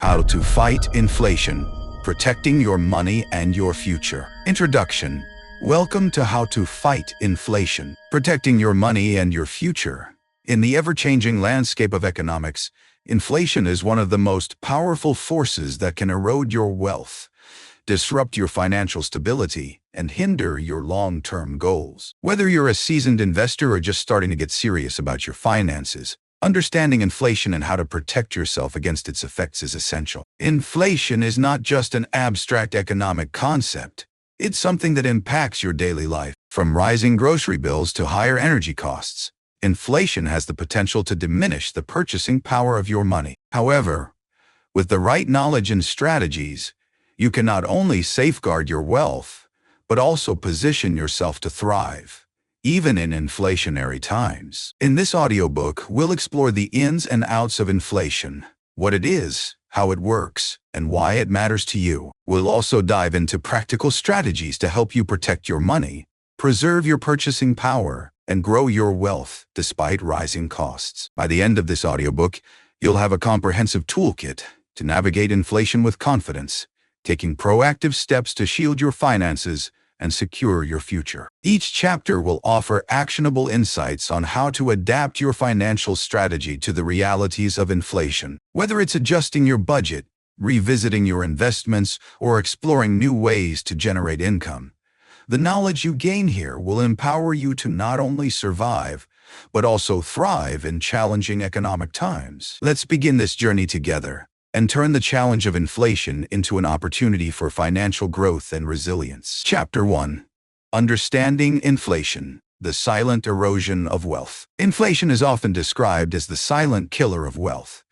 How to Fight Inflation, Protecting Your Money and Your Future. Introduction. Welcome to How to Fight Inflation, Protecting Your Money and Your Future. In the ever-changing landscape of economics, inflation is one of the most powerful forces that can erode your wealth, disrupt your financial stability, and hinder your long-term goals. Whether you're a seasoned investor or just starting to get serious about your finances, understanding inflation and how to protect yourself against its effects is essential. Inflation is not just an abstract economic concept. It's something that impacts your daily life. From rising grocery bills to higher energy costs, inflation has the potential to diminish the purchasing power of your money. However, with the right knowledge and strategies, you can not only safeguard your wealth, but also position yourself to thrive, even in inflationary times. In this audiobook, we'll explore the ins and outs of inflation, what it is, how it works, and why it matters to you. We'll also dive into practical strategies to help you protect your money, preserve your purchasing power, and grow your wealth despite rising costs. By the end of this audiobook, you'll have a comprehensive toolkit to navigate inflation with confidence, taking proactive steps to shield your finances and secure your future. Each chapter will offer actionable insights on how to adapt your financial strategy to the realities of inflation. Whether it's adjusting your budget, revisiting your investments, or exploring new ways to generate income, the knowledge you gain here will empower you to not only survive, but also thrive in challenging economic times. Let's begin this journey together and turn the challenge of inflation into an opportunity for financial growth and resilience. Chapter 1. Understanding Inflation, the Silent Erosion of Wealth. Inflation is often described as the silent killer of wealth.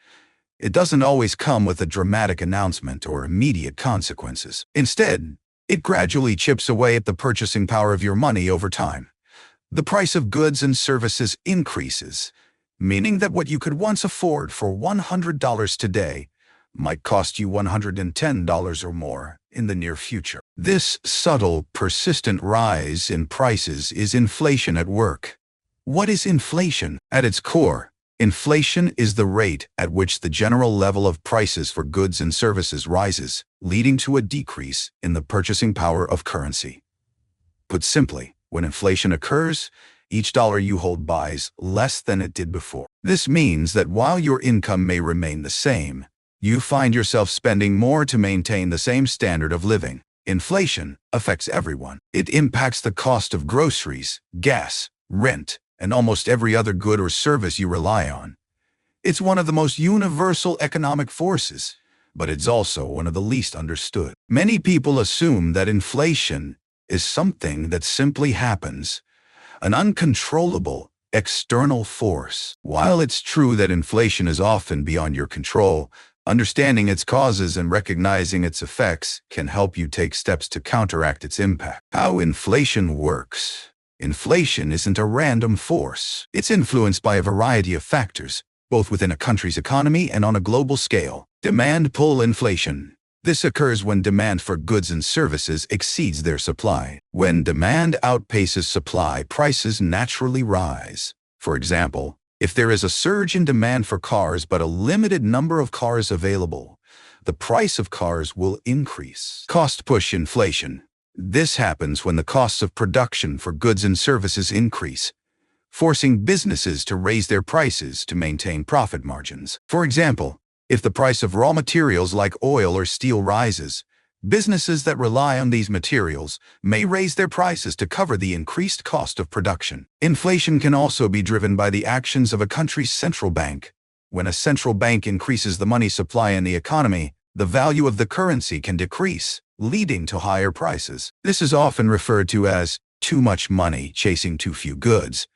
It doesn't always come with a dramatic announcement or immediate consequences. Instead, it gradually chips away at the purchasing power of your money over time. The price of goods and services increases, meaning that what you could once afford for $100 today might cost you $110 or more in the near future. This subtle, persistent rise in prices is inflation at work. What is inflation? At its core, inflation is the rate at which the general level of prices for goods and services rises, leading to a decrease in the purchasing power of currency. Put simply, when inflation occurs, each dollar you hold buys less than it did before. This means that while your income may remain the same, you find yourself spending more to maintain the same standard of living. Inflation affects everyone. It impacts the cost of groceries, gas, rent, and almost every other good or service you rely on. It's one of the most universal economic forces, but it's also one of the least understood. Many people assume that inflation is something that simply happens, an uncontrollable external force. While it's true that inflation is often beyond your control, understanding its causes and recognizing its effects can help you take steps to counteract its impact. How inflation works. Inflation isn't a random force. It's influenced by a variety of factors, both within a country's economy and on a global scale. Demand-pull inflation. This occurs when demand for goods and services exceeds their supply. When demand outpaces supply, prices naturally rise. For example, if there is a surge in demand for cars but a limited number of cars available, the price of cars will increase. Cost-push inflation. This happens when the costs of production for goods and services increase, forcing businesses to raise their prices to maintain profit margins. For example, if the price of raw materials like oil or steel rises, businesses that rely on these materials may raise their prices to cover the increased cost of production. Inflation can also be driven by the actions of a country's central bank. When a central bank increases the money supply in the economy, the value of the currency can decrease, leading to higher prices. This is often referred to as too much money chasing too few goods.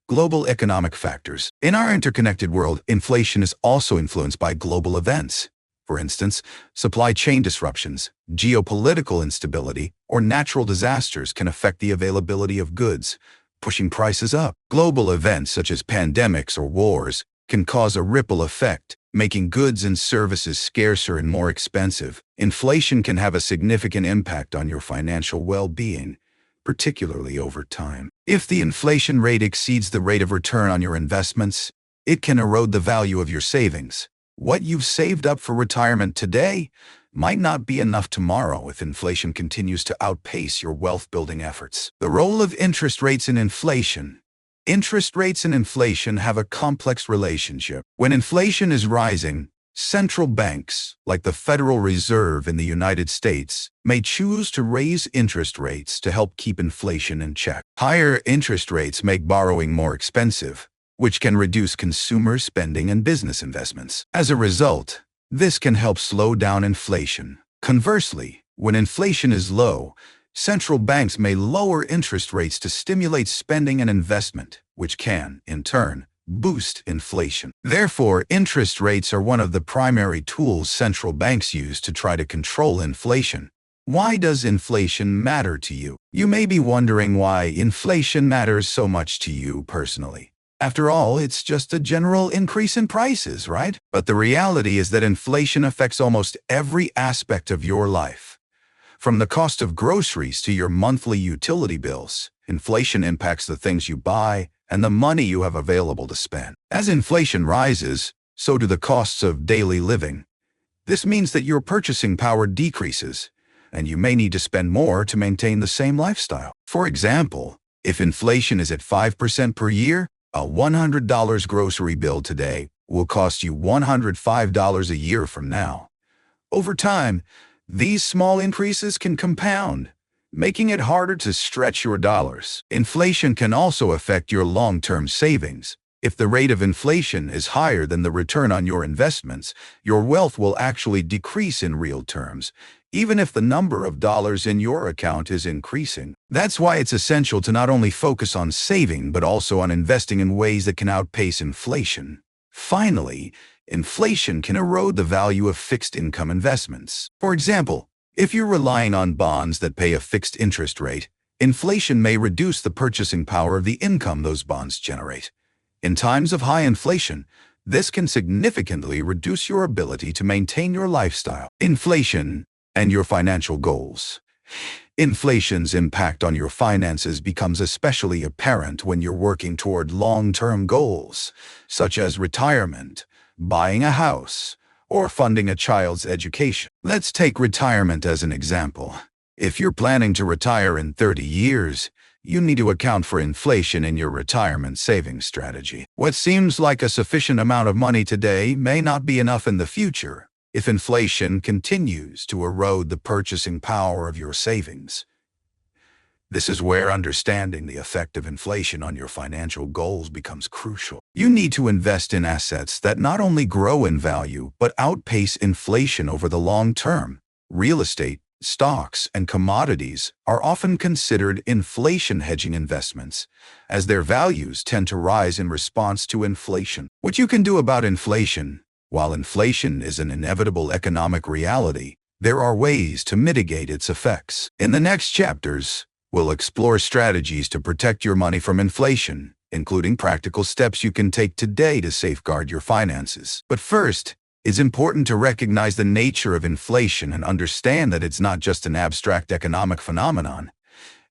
Global economic factors. In our interconnected world, inflation is also influenced by global events. For instance, supply chain disruptions, geopolitical instability, or natural disasters can affect the availability of goods, pushing prices up. Global events such as pandemics or wars can cause a ripple effect, making goods and services scarcer and more expensive. Inflation can have a significant impact on your financial well-being, particularly over time. If the inflation rate exceeds the rate of return on your investments, it can erode the value of your savings, What you've saved up for retirement today might not be enough tomorrow if inflation continues to outpace your wealth-building efforts. The role of interest rates in inflation. Interest rates and inflation have a complex relationship. When inflation is rising, central banks, like the Federal Reserve in the United States, may choose to raise interest rates to help keep inflation in check. Higher interest rates make borrowing more expensive, which can reduce consumer spending and business investments. As a result, this can help slow down inflation. Conversely, when inflation is low, central banks may lower interest rates to stimulate spending and investment, which can, in turn, boost inflation. Therefore, interest rates are one of the primary tools central banks use to try to control inflation. Why does inflation matter to you? You may be wondering why inflation matters so much to you personally. After all, it's just a general increase in prices, right? But the reality is that inflation affects almost every aspect of your life. From the cost of groceries to your monthly utility bills, inflation impacts the things you buy and the money you have available to spend. As inflation rises, so do the costs of daily living. This means that your purchasing power decreases, and you may need to spend more to maintain the same lifestyle. For example, if inflation is at 5% per year, a $100 grocery bill today will cost you $105 a year from now. Over time, these small increases can compound, making it harder to stretch your dollars. Inflation can also affect your long-term savings. If the rate of inflation is higher than the return on your investments, your wealth will actually decrease in real terms, even if the number of dollars in your account is increasing. That's why it's essential to not only focus on saving, but also on investing in ways that can outpace inflation. Finally, inflation can erode the value of fixed income investments. For example, if you're relying on bonds that pay a fixed interest rate, inflation may reduce the purchasing power of the income those bonds generate. In times of high inflation, this can significantly reduce your ability to maintain your lifestyle. Inflation and your financial goals. Inflation's impact on your finances becomes especially apparent when you're working toward long-term goals, such as retirement, buying a house, or funding a child's education. Let's take retirement as an example. If you're planning to retire in 30 years, you need to account for inflation in your retirement savings strategy. What seems like a sufficient amount of money today may not be enough in the future if inflation continues to erode the purchasing power of your savings. This is where understanding the effect of inflation on your financial goals becomes crucial. You need to invest in assets that not only grow in value, but outpace inflation over the long term. Real estate, stocks, and commodities are often considered inflation hedging investments, as their values tend to rise in response to inflation. What you can do about inflation. While inflation is an inevitable economic reality, there are ways to mitigate its effects. In the next chapters, we'll explore strategies to protect your money from inflation, including practical steps you can take today to safeguard your finances. But first, it's important to recognize the nature of inflation and understand that it's not just an abstract economic phenomenon.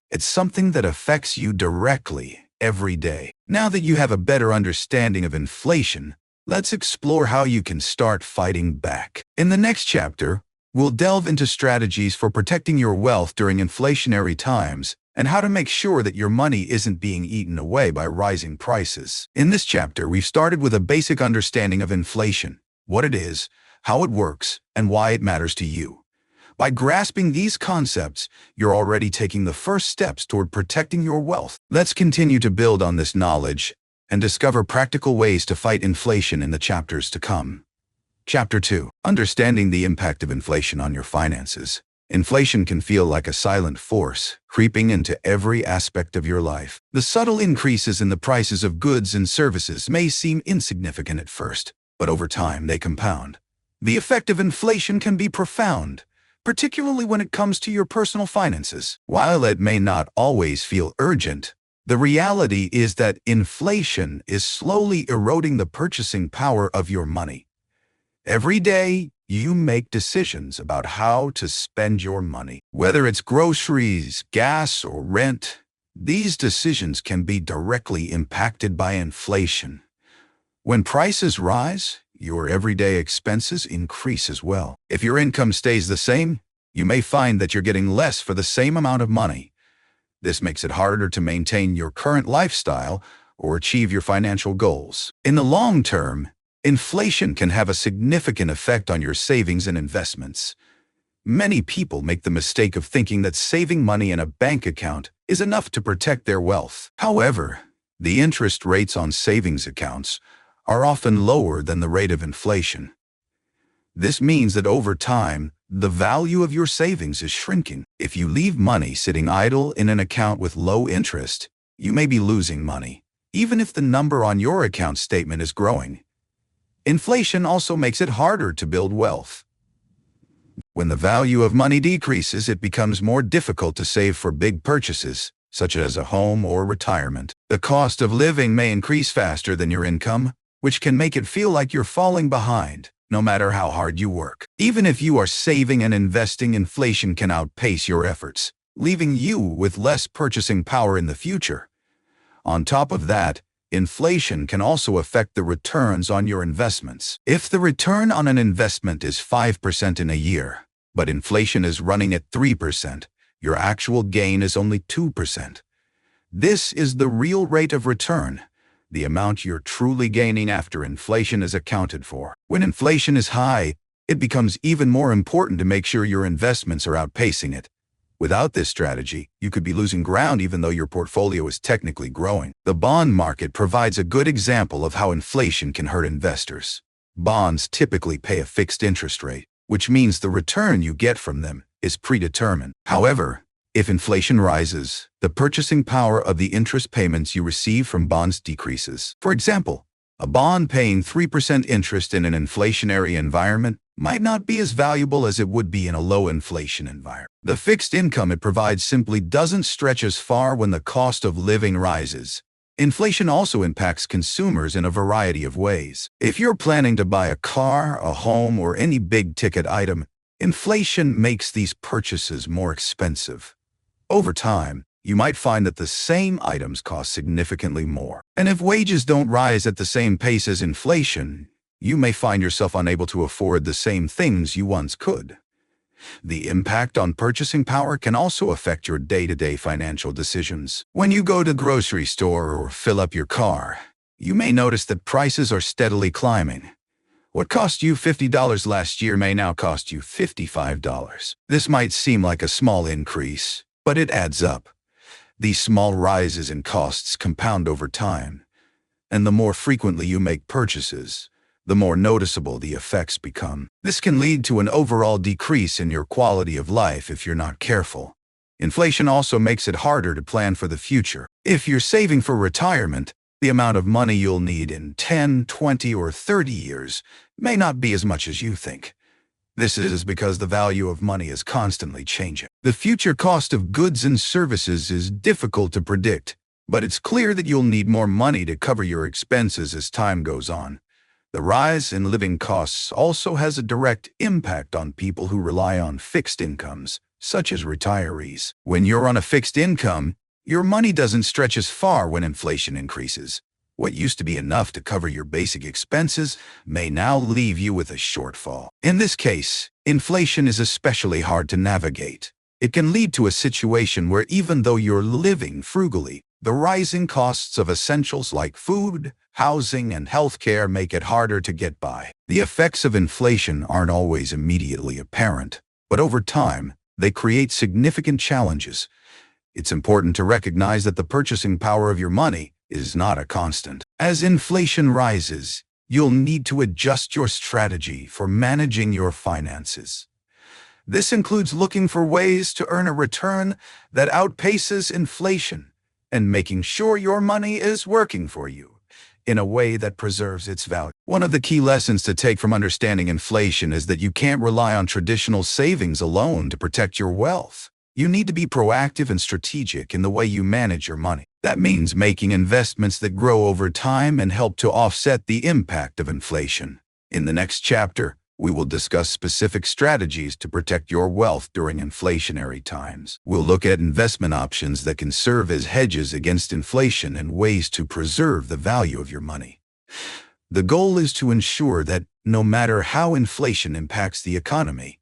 It's something that affects you directly every day. Now that you have a better understanding of inflation, let's explore how you can start fighting back. In the next chapter, we'll delve into strategies for protecting your wealth during inflationary times and how to make sure that your money isn't being eaten away by rising prices. In this chapter, we've started with a basic understanding of inflation, what it is, how it works, and why it matters to you. By grasping these concepts, you're already taking the first steps toward protecting your wealth. Let's continue to build on this knowledge and discover practical ways to fight inflation in the chapters to come. Chapter 2. Understanding the impact of inflation on your finances. Inflation can feel like a silent force, creeping into every aspect of your life. The subtle increases in the prices of goods and services may seem insignificant at first, but over time they compound. The effect of inflation can be profound, particularly when it comes to your personal finances. While it may not always feel urgent, the reality is that inflation is slowly eroding the purchasing power of your money. Every day, you make decisions about how to spend your money. Whether it's groceries, gas, or rent, these decisions can be directly impacted by inflation. When prices rise, your everyday expenses increase as well. If your income stays the same, you may find that you're getting less for the same amount of money. This makes it harder to maintain your current lifestyle or achieve your financial goals. In the long term, inflation can have a significant effect on your savings and investments. Many people make the mistake of thinking that saving money in a bank account is enough to protect their wealth. However, the interest rates on savings accounts are often lower than the rate of inflation. This means that over time, the value of your savings is shrinking. If you leave money sitting idle in an account with low interest, you may be losing money, even if the number on your account statement is growing. Inflation also makes it harder to build wealth. When the value of money decreases, it becomes more difficult to save for big purchases, such as a home or retirement. The cost of living may increase faster than your income, which can make it feel like you're falling behind, no matter how hard you work. Even if you are saving and investing, inflation can outpace your efforts, leaving you with less purchasing power in the future. On top of that, inflation can also affect the returns on your investments. If the return on an investment is 5% in a year, but inflation is running at 3%, your actual gain is only 2%. This is the real rate of return, the amount you're truly gaining after inflation is accounted for. When inflation is high, it becomes even more important to make sure your investments are outpacing it. Without this strategy, you could be losing ground even though your portfolio is technically growing. The bond market provides a good example of how inflation can hurt investors. Bonds typically pay a fixed interest rate, which means the return you get from them is predetermined. However, if inflation rises, the purchasing power of the interest payments you receive from bonds decreases. For example, a bond paying 3% interest in an inflationary environment might not be as valuable as it would be in a low-inflation environment. The fixed income it provides simply doesn't stretch as far when the cost of living rises. Inflation also impacts consumers in a variety of ways. If you're planning to buy a car, a home, or any big-ticket item, inflation makes these purchases more expensive. Over time, you might find that the same items cost significantly more. And if wages don't rise at the same pace as inflation, you may find yourself unable to afford the same things you once could. The impact on purchasing power can also affect your day-to-day financial decisions. When you go to the grocery store or fill up your car, you may notice that prices are steadily climbing. What cost you $50 last year may now cost you $55. This might seem like a small increase, but it adds up. These small rises in costs compound over time, and the more frequently you make purchases, the more noticeable the effects become. This can lead to an overall decrease in your quality of life if you're not careful. Inflation also makes it harder to plan for the future. If you're saving for retirement, the amount of money you'll need in 10, 20, or 30 years may not be as much as you think. This is because the value of money is constantly changing. The future cost of goods and services is difficult to predict, but it's clear that you'll need more money to cover your expenses as time goes on. The rise in living costs also has a direct impact on people who rely on fixed incomes, such as retirees. When you're on a fixed income, your money doesn't stretch as far when inflation increases. What used to be enough to cover your basic expenses may now leave you with a shortfall. In this case, inflation is especially hard to navigate. It can lead to a situation where even though you're living frugally, the rising costs of essentials like food, housing, and healthcare make it harder to get by. The effects of inflation aren't always immediately apparent, but over time, they create significant challenges. It's important to recognize that the purchasing power of your money is not a constant. As inflation rises, you'll need to adjust your strategy for managing your finances. This includes looking for ways to earn a return that outpaces inflation and making sure your money is working for you in a way that preserves its value. One of the key lessons to take from understanding inflation is that you can't rely on traditional savings alone to protect your wealth. You need to be proactive and strategic in the way you manage your money. That means making investments that grow over time and help to offset the impact of inflation. In the next chapter, we will discuss specific strategies to protect your wealth during inflationary times. We'll look at investment options that can serve as hedges against inflation and ways to preserve the value of your money. The goal is to ensure that no matter how inflation impacts the economy,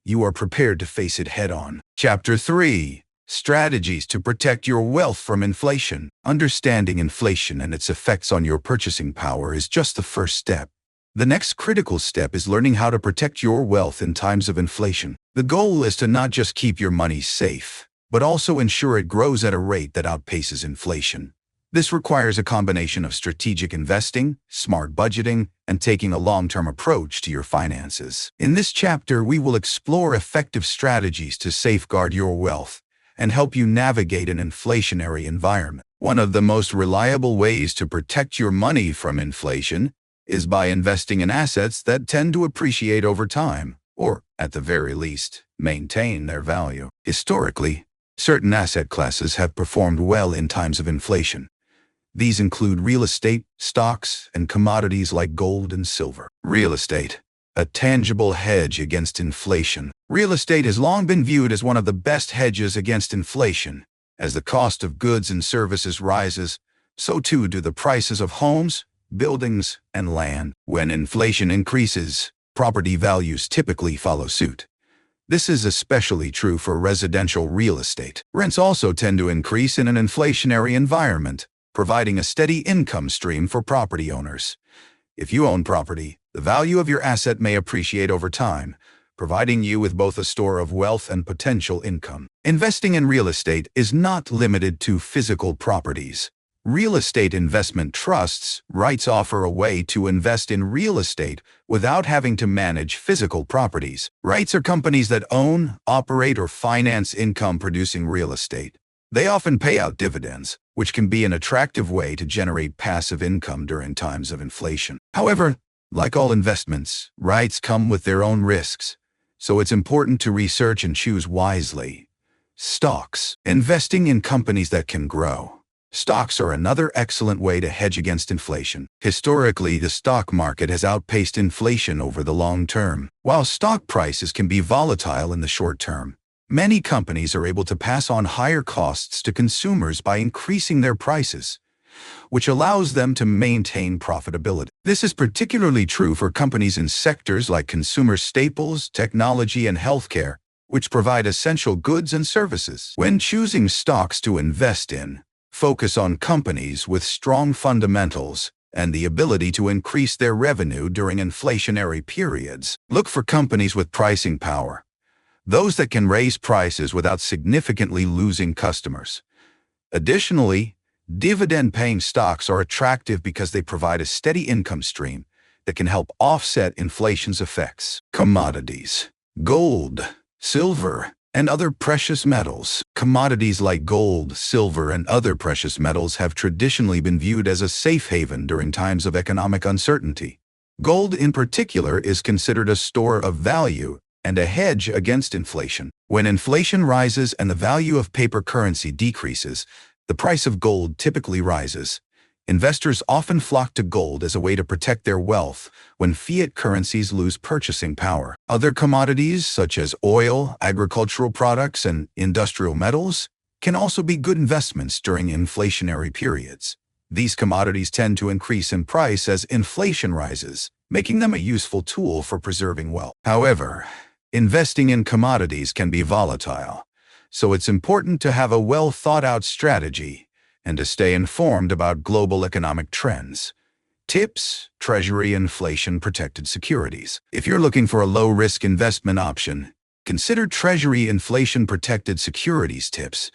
you are prepared to face it head-on. Chapter 3. Strategies to protect your wealth from inflation. Understanding inflation and its effects on your purchasing power is just the first step. The next critical step is learning how to protect your wealth in times of inflation. The goal is to not just keep your money safe, but also ensure it grows at a rate that outpaces inflation. This requires a combination of strategic investing, smart budgeting, and taking a long-term approach to your finances. In this chapter, we will explore effective strategies to safeguard your wealth and help you navigate an inflationary environment. One of the most reliable ways to protect your money from inflation is by investing in assets that tend to appreciate over time, or, at the very least, maintain their value. Historically, certain asset classes have performed well in times of inflation. These include real estate, stocks, and commodities like gold and silver. Real estate, a tangible hedge against inflation. Real estate has long been viewed as one of the best hedges against inflation. As the cost of goods and services rises, so too do the prices of homes, buildings, and land. When inflation increases, property values typically follow suit. This is especially true for residential real estate. Rents also tend to increase in an inflationary environment, providing a steady income stream for property owners. If you own property, the value of your asset may appreciate over time, providing you with both a store of wealth and potential income. Investing in real estate is not limited to physical properties. Real estate investment trusts REITs offer a way to invest in real estate without having to manage physical properties. REITs are companies that own, operate, or finance income-producing real estate. They often pay out dividends, which can be an attractive way to generate passive income during times of inflation. However, like all investments, REITs come with their own risks, so it's important to research and choose wisely. Stocks. Investing in companies that can grow. Stocks are another excellent way to hedge against inflation. Historically, the stock market has outpaced inflation over the long term. While stock prices can be volatile in the short term, many companies are able to pass on higher costs to consumers by increasing their prices, which allows them to maintain profitability. This is particularly true for companies in sectors like consumer staples, technology, and healthcare, which provide essential goods and services. When choosing stocks to invest in, focus on companies with strong fundamentals and the ability to increase their revenue during inflationary periods. Look for companies with pricing power, those that can raise prices without significantly losing customers. Additionally, dividend-paying stocks are attractive because they provide a steady income stream that can help offset inflation's effects. Commodities. Gold, silver, and other precious metals. Commodities like gold, silver, and other precious metals have traditionally been viewed as a safe haven during times of economic uncertainty. Gold, in particular, is considered a store of value and a hedge against inflation. When inflation rises and the value of paper currency decreases, the price of gold typically rises. Investors often flock to gold as a way to protect their wealth when fiat currencies lose purchasing power. Other commodities, such as oil, agricultural products, and industrial metals, can also be good investments during inflationary periods. These commodities tend to increase in price as inflation rises, making them a useful tool for preserving wealth. However, investing in commodities can be volatile, so it's important to have a well-thought-out strategy and to stay informed about global economic trends. Tips: Treasury inflation-protected securities. If you're looking for a low-risk investment option, consider Treasury inflation-protected securities tips.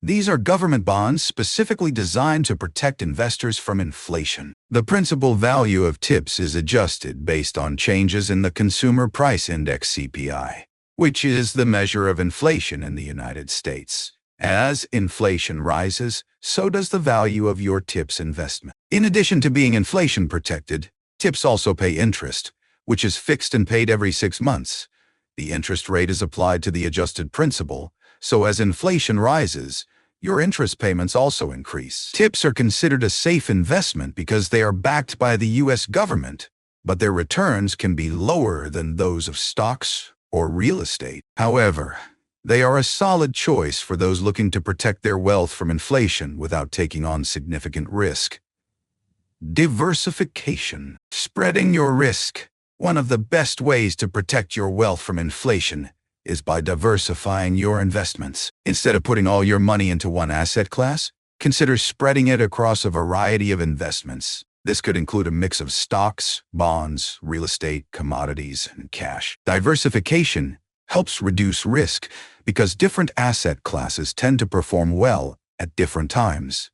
These are government bonds specifically designed to protect investors from inflation. The principal value of TIPS is adjusted based on changes in the Consumer Price Index (CPI), which is the measure of inflation in the United States. As inflation rises, so does the value of your TIPS investment. In addition to being inflation protected, TIPS also pay interest, which is fixed and paid every 6 months. The interest rate is applied to the adjusted principal, so as inflation rises, your interest payments also increase. TIPS are considered a safe investment because they are backed by the U.S. government, but their returns can be lower than those of stocks or real estate. However, they are a solid choice for those looking to protect their wealth from inflation without taking on significant risk. Diversification. Spreading your risk. One of the best ways to protect your wealth from inflation is by diversifying your investments. Instead of putting all your money into one asset class, consider spreading it across a variety of investments. This could include a mix of stocks, bonds, real estate, commodities, and cash. Diversification helps reduce risk because different asset classes tend to perform well at different times,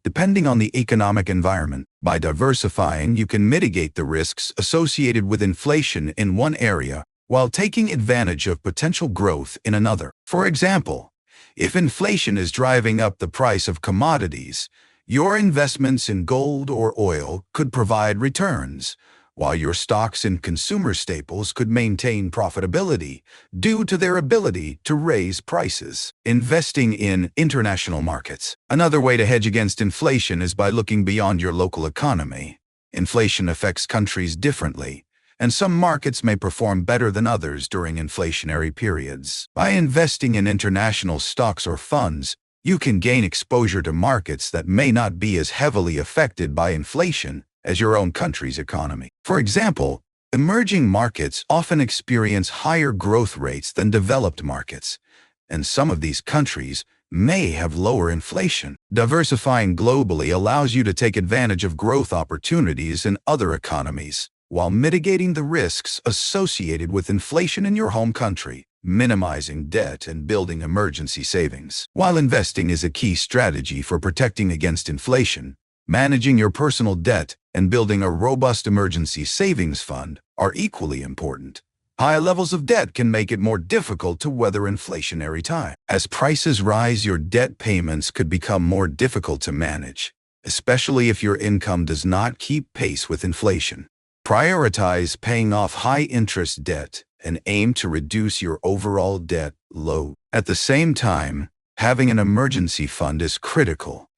depending on the economic environment. By diversifying, you can mitigate the risks associated with inflation in one area while taking advantage of potential growth in another. For example, if inflation is driving up the price of commodities, your investments in gold or oil could provide returns, while your stocks in consumer staples could maintain profitability due to their ability to raise prices. Investing in international markets. Another way to hedge against inflation is by looking beyond your local economy. Inflation affects countries differently, and some markets may perform better than others during inflationary periods. By investing in international stocks or funds, you can gain exposure to markets that may not be as heavily affected by inflation as your own country's economy. For example, emerging markets often experience higher growth rates than developed markets, and some of these countries may have lower inflation. Diversifying globally allows you to take advantage of growth opportunities in other economies, while mitigating the risks associated with inflation in your home country, minimizing debt and building emergency savings. While investing is a key strategy for protecting against inflation, managing your personal debt and building a robust emergency savings fund are equally important. High levels of debt can make it more difficult to weather inflationary times. As prices rise, your debt payments could become more difficult to manage, especially if your income does not keep pace with inflation. Prioritize paying off high-interest debt and aim to reduce your overall debt load. At the same time, having an emergency fund is critical.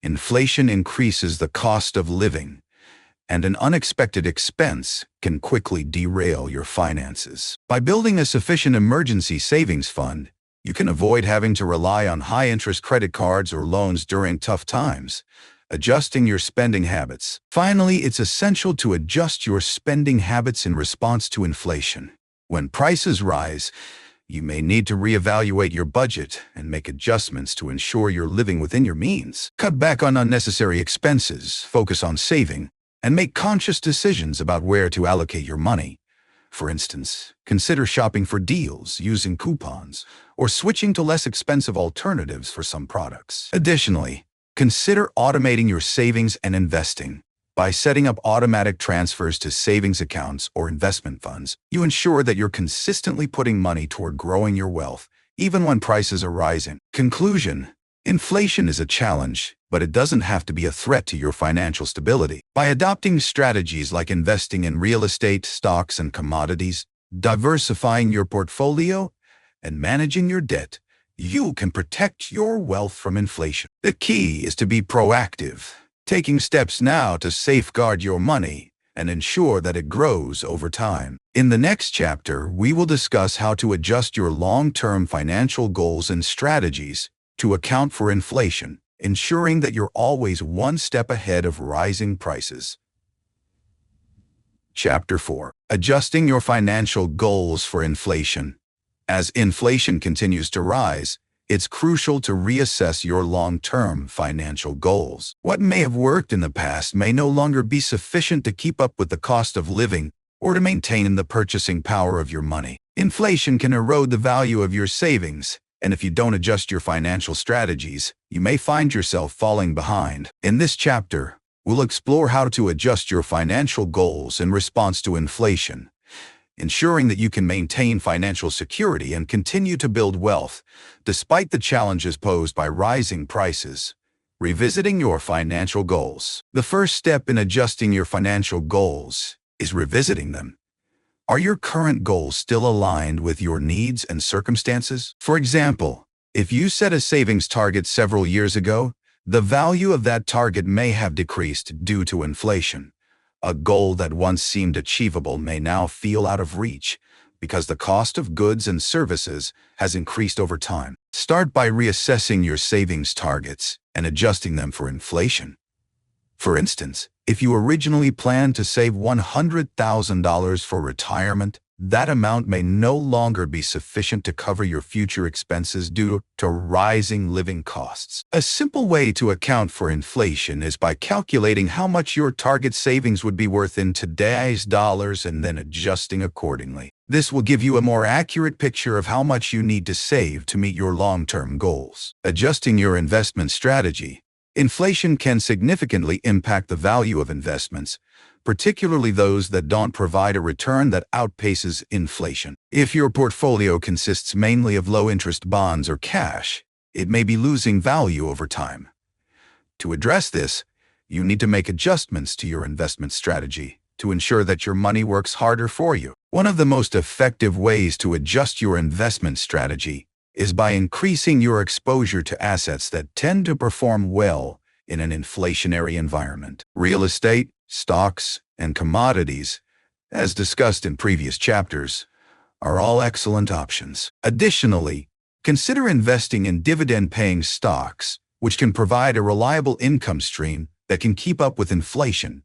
Inflation increases the cost of living, and an unexpected expense can quickly derail your finances. By building a sufficient emergency savings fund, you can avoid having to rely on high-interest credit cards or loans during tough times, adjusting your spending habits. Finally, it's essential to adjust your spending habits in response to inflation. When prices rise, you may need to reevaluate your budget and make adjustments to ensure you're living within your means. Cut back on unnecessary expenses, focus on saving, and make conscious decisions about where to allocate your money. For instance, consider shopping for deals, using coupons, or switching to less expensive alternatives for some products. Additionally, consider automating your savings and investing. By setting up automatic transfers to savings accounts or investment funds, you ensure that you're consistently putting money toward growing your wealth, even when prices are rising. Conclusion: inflation is a challenge, but it doesn't have to be a threat to your financial stability. By adopting strategies like investing in real estate, stocks, and commodities, diversifying your portfolio, and managing your debt, you can protect your wealth from inflation. The key is to be proactive, taking steps now to safeguard your money and ensure that it grows over time. In the next chapter, we will discuss how to adjust your long-term financial goals and strategies to account for inflation, ensuring that you're always one step ahead of rising prices. Chapter 4. Adjusting your financial goals for inflation. As inflation continues to rise, it's crucial to reassess your long-term financial goals. What may have worked in the past may no longer be sufficient to keep up with the cost of living or to maintain the purchasing power of your money. Inflation can erode the value of your savings, and if you don't adjust your financial strategies, you may find yourself falling behind. In this chapter, we'll explore how to adjust your financial goals in response to inflation, ensuring that you can maintain financial security and continue to build wealth despite the challenges posed by rising prices. Revisiting your financial goals. The first step in adjusting your financial goals is revisiting them. Are your current goals still aligned with your needs and circumstances? For example, if you set a savings target several years ago, the value of that target may have decreased due to inflation. A goal that once seemed achievable may now feel out of reach because the cost of goods and services has increased over time. Start by reassessing your savings targets and adjusting them for inflation. For instance, if you originally planned to save $100,000 for retirement, that amount may no longer be sufficient to cover your future expenses due to rising living costs. A simple way to account for inflation is by calculating how much your target savings would be worth in today's dollars and then adjusting accordingly. This will give you a more accurate picture of how much you need to save to meet your long-term goals. Adjusting your investment strategy. Inflation can significantly impact the value of investments, particularly those that don't provide a return that outpaces inflation. If your portfolio consists mainly of low-interest bonds or cash, it may be losing value over time. To address this, you need to make adjustments to your investment strategy to ensure that your money works harder for you. One of the most effective ways to adjust your investment strategy is by increasing your exposure to assets that tend to perform well in an inflationary environment. Real estate, stocks, and commodities, as discussed in previous chapters, are all excellent options. Additionally, consider investing in dividend-paying stocks, which can provide a reliable income stream that can keep up with inflation.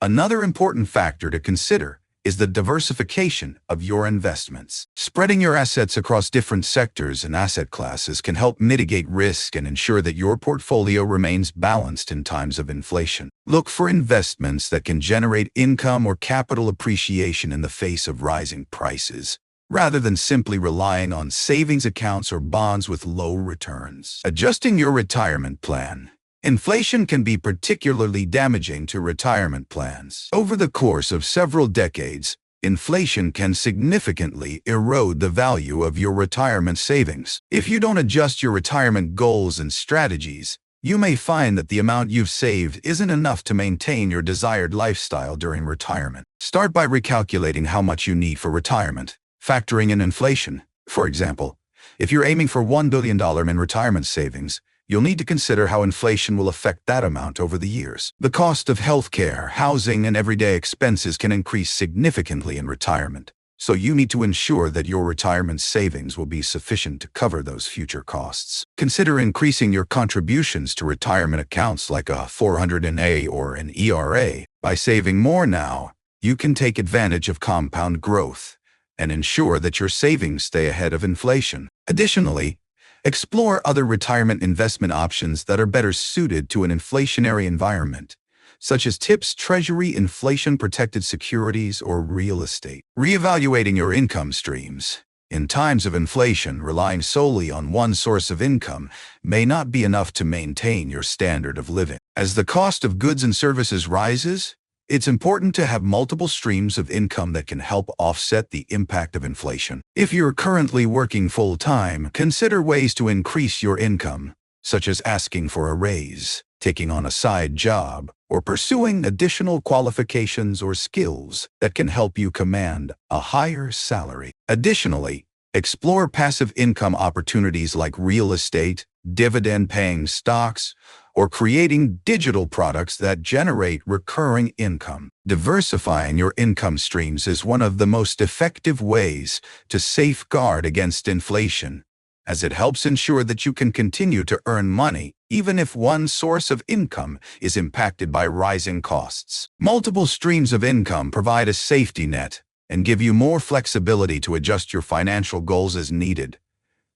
Another important factor to consider is the diversification of your investments. Spreading your assets across different sectors and asset classes can help mitigate risk and ensure that your portfolio remains balanced in times of inflation. Look for investments that can generate income or capital appreciation in the face of rising prices, rather than simply relying on savings accounts or bonds with low returns. Adjusting your retirement plan. Inflation can be particularly damaging to retirement plans. Over the course of several decades, inflation can significantly erode the value of your retirement savings. If you don't adjust your retirement goals and strategies, you may find that the amount you've saved isn't enough to maintain your desired lifestyle during retirement. Start by recalculating how much you need for retirement, factoring in inflation. For example, if you're aiming for $1 billion in retirement savings, you'll need to consider how inflation will affect that amount over the years. The cost of healthcare, housing, and everyday expenses can increase significantly in retirement, so you need to ensure that your retirement savings will be sufficient to cover those future costs. Consider increasing your contributions to retirement accounts like a 401(k) or an ERA. By saving more now, you can take advantage of compound growth and ensure that your savings stay ahead of inflation. Additionally, explore other retirement investment options that are better suited to an inflationary environment, such as TIPS, Treasury, inflation-protected securities, or real estate. Reevaluating your income streams. In times of inflation, relying solely on one source of income may not be enough to maintain your standard of living. As the cost of goods and services rises, it's important to have multiple streams of income that can help offset the impact of inflation. If you're currently working full-time, consider ways to increase your income, such as asking for a raise, taking on a side job, or pursuing additional qualifications or skills that can help you command a higher salary. Additionally, explore passive income opportunities like real estate, dividend-paying stocks, or creating digital products that generate recurring income. Diversifying your income streams is one of the most effective ways to safeguard against inflation, as it helps ensure that you can continue to earn money even if one source of income is impacted by rising costs. Multiple streams of income provide a safety net and give you more flexibility to adjust your financial goals as needed.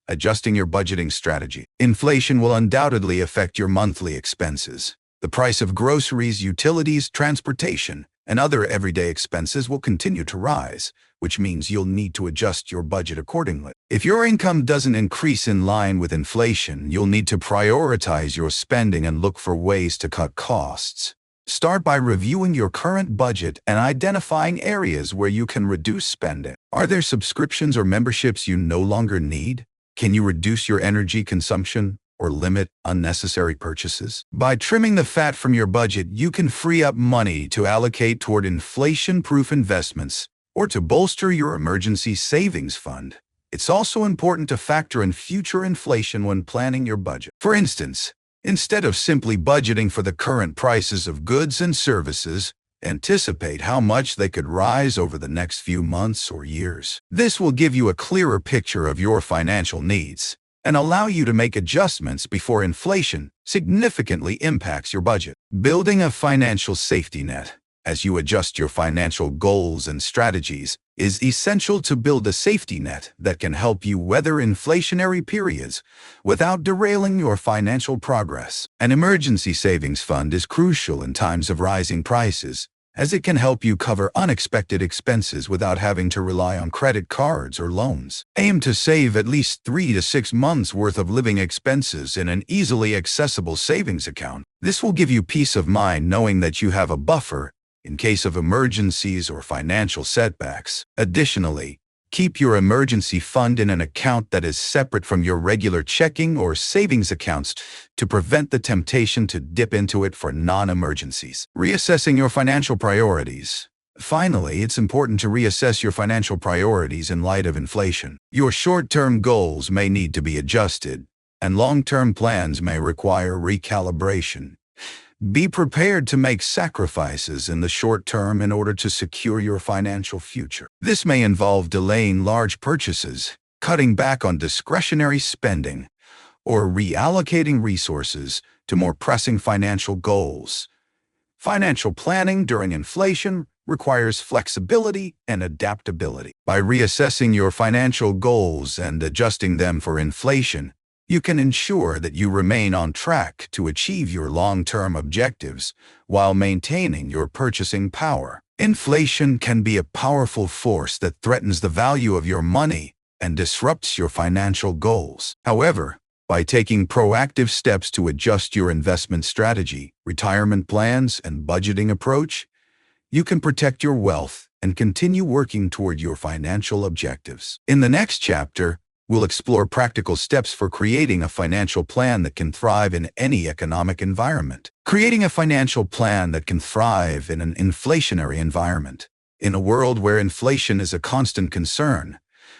Adjusting your budgeting strategy. Inflation will undoubtedly affect your monthly expenses. The price of groceries, utilities, transportation, and other everyday expenses will continue to rise, which means you'll need to adjust your budget accordingly. If your income doesn't increase in line with inflation, you'll need to prioritize your spending and look for ways to cut costs. Start by reviewing your current budget and identifying areas where you can reduce spending. Are there subscriptions or memberships you no longer need? Can you reduce your energy consumption or limit unnecessary purchases? By trimming the fat from your budget, you can free up money to allocate toward inflation-proof investments or to bolster your emergency savings fund. It's also important to factor in future inflation when planning your budget. For instance, instead of simply budgeting for the current prices of goods and services, anticipate how much they could rise over the next few months or years. This will give you a clearer picture of your financial needs and allow you to make adjustments before inflation significantly impacts your budget. Building a financial safety net as you adjust your financial goals and strategies is essential to build a safety net that can help you weather inflationary periods without derailing your financial progress. An emergency savings fund is crucial in times of rising prices, as it can help you cover unexpected expenses without having to rely on credit cards or loans. Aim to save at least 3 to 6 months' worth of living expenses in an easily accessible savings account. This will give you peace of mind knowing that you have a buffer in case of emergencies or financial setbacks. Additionally, keep your emergency fund in an account that is separate from your regular checking or savings accounts to prevent the temptation to dip into it for non-emergencies. Reassessing your financial priorities. Finally, it's important to reassess your financial priorities in light of inflation. Your short-term goals may need to be adjusted, and long-term plans may require recalibration. Be prepared to make sacrifices in the short term in order to secure your financial future. This may involve delaying large purchases, cutting back on discretionary spending, or reallocating resources to more pressing financial goals. Financial planning during inflation requires flexibility and adaptability. By reassessing your financial goals and adjusting them for inflation, you can ensure that you remain on track to achieve your long-term objectives while maintaining your purchasing power. Inflation can be a powerful force that threatens the value of your money and disrupts your financial goals. However, by taking proactive steps to adjust your investment strategy, retirement plans, and budgeting approach, you can protect your wealth and continue working toward your financial objectives. In the next chapter, we'll explore practical steps for creating a financial plan that can thrive in any economic environment. Creating a financial plan that can thrive in an inflationary environment. In a world where inflation is a constant concern,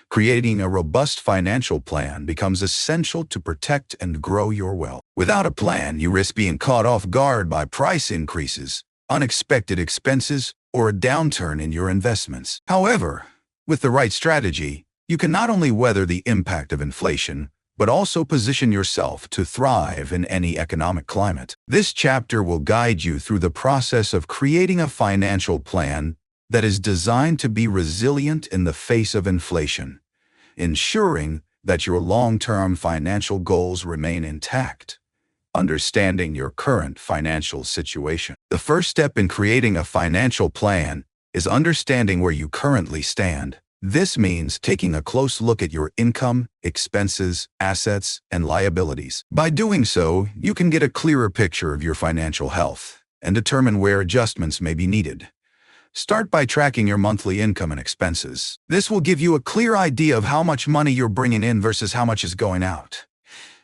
creating a robust financial plan becomes essential to protect and grow your wealth. Without a plan, you risk being caught off guard by price increases, unexpected expenses, or a downturn in your investments. However, with the right strategy, you can not only weather the impact of inflation, but also position yourself to thrive in any economic climate. This chapter will guide you through the process of creating a financial plan that is designed to be resilient in the face of inflation, ensuring that your long-term financial goals remain intact. Understanding your current financial situation. The first step in creating a financial plan is understanding where you currently stand. This means taking a close look at your income, expenses, assets, and liabilities. By doing so, you can get a clearer picture of your financial health and determine where adjustments may be needed. Start by tracking your monthly income and expenses. This will give you a clear idea of how much money you're bringing in versus how much is going out.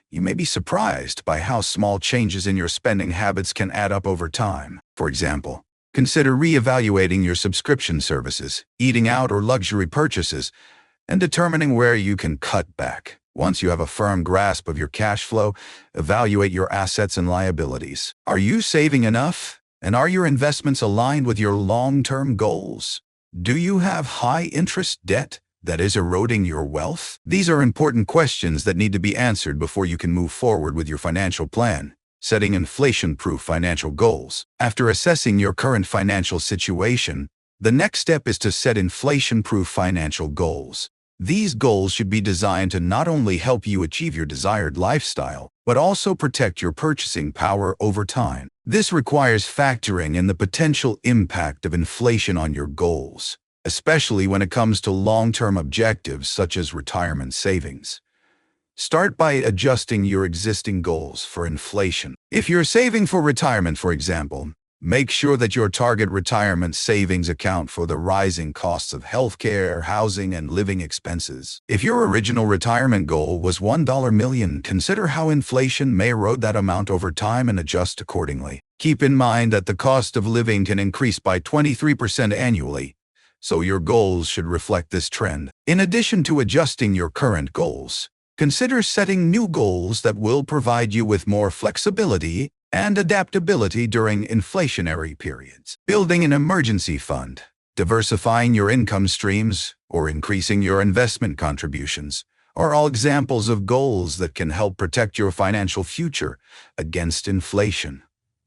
You may be surprised by how small changes in your spending habits can add up over time. For example, consider reevaluating your subscription services, eating out or luxury purchases, and determining where you can cut back. Once you have a firm grasp of your cash flow, evaluate your assets and liabilities. Are you saving enough? And are your investments aligned with your long-term goals? Do you have high-interest debt that is eroding your wealth? These are important questions that need to be answered before you can move forward with your financial plan. Setting inflation-proof financial goals. After assessing your current financial situation, the next step is to set inflation-proof financial goals. These goals should be designed to not only help you achieve your desired lifestyle, but also protect your purchasing power over time. This requires factoring in the potential impact of inflation on your goals, especially when it comes to long-term objectives such as retirement savings. Start by adjusting your existing goals for inflation. If you're saving for retirement, for example, make sure that your target retirement savings account for the rising costs of healthcare, housing, and living expenses. If your original retirement goal was $1 million, consider how inflation may erode that amount over time and adjust accordingly. Keep in mind that the cost of living can increase by 23% annually, so your goals should reflect this trend. In addition to adjusting your current goals, consider setting new goals that will provide you with more flexibility and adaptability during inflationary periods. Building an emergency fund, diversifying your income streams, or increasing your investment contributions are all examples of goals that can help protect your financial future against inflation.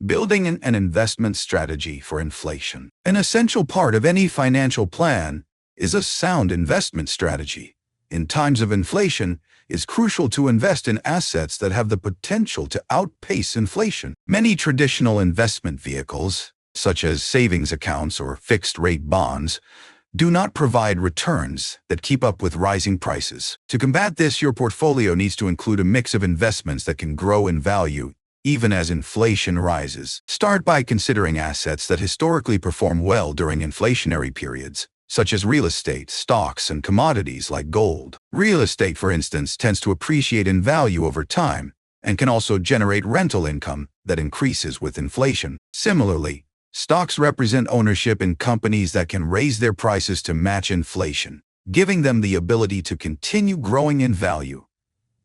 Building an investment strategy for inflation. An essential part of any financial plan is a sound investment strategy. In times of inflation, it's crucial to invest in assets that have the potential to outpace inflation. Many traditional investment vehicles, such as savings accounts or fixed-rate bonds, do not provide returns that keep up with rising prices. To combat this, your portfolio needs to include a mix of investments that can grow in value even as inflation rises. Start by considering assets that historically perform well during inflationary periods, such as real estate, stocks, and commodities like gold. Real estate, for instance, tends to appreciate in value over time and can also generate rental income that increases with inflation. Similarly, stocks represent ownership in companies that can raise their prices to match inflation, giving them the ability to continue growing in value.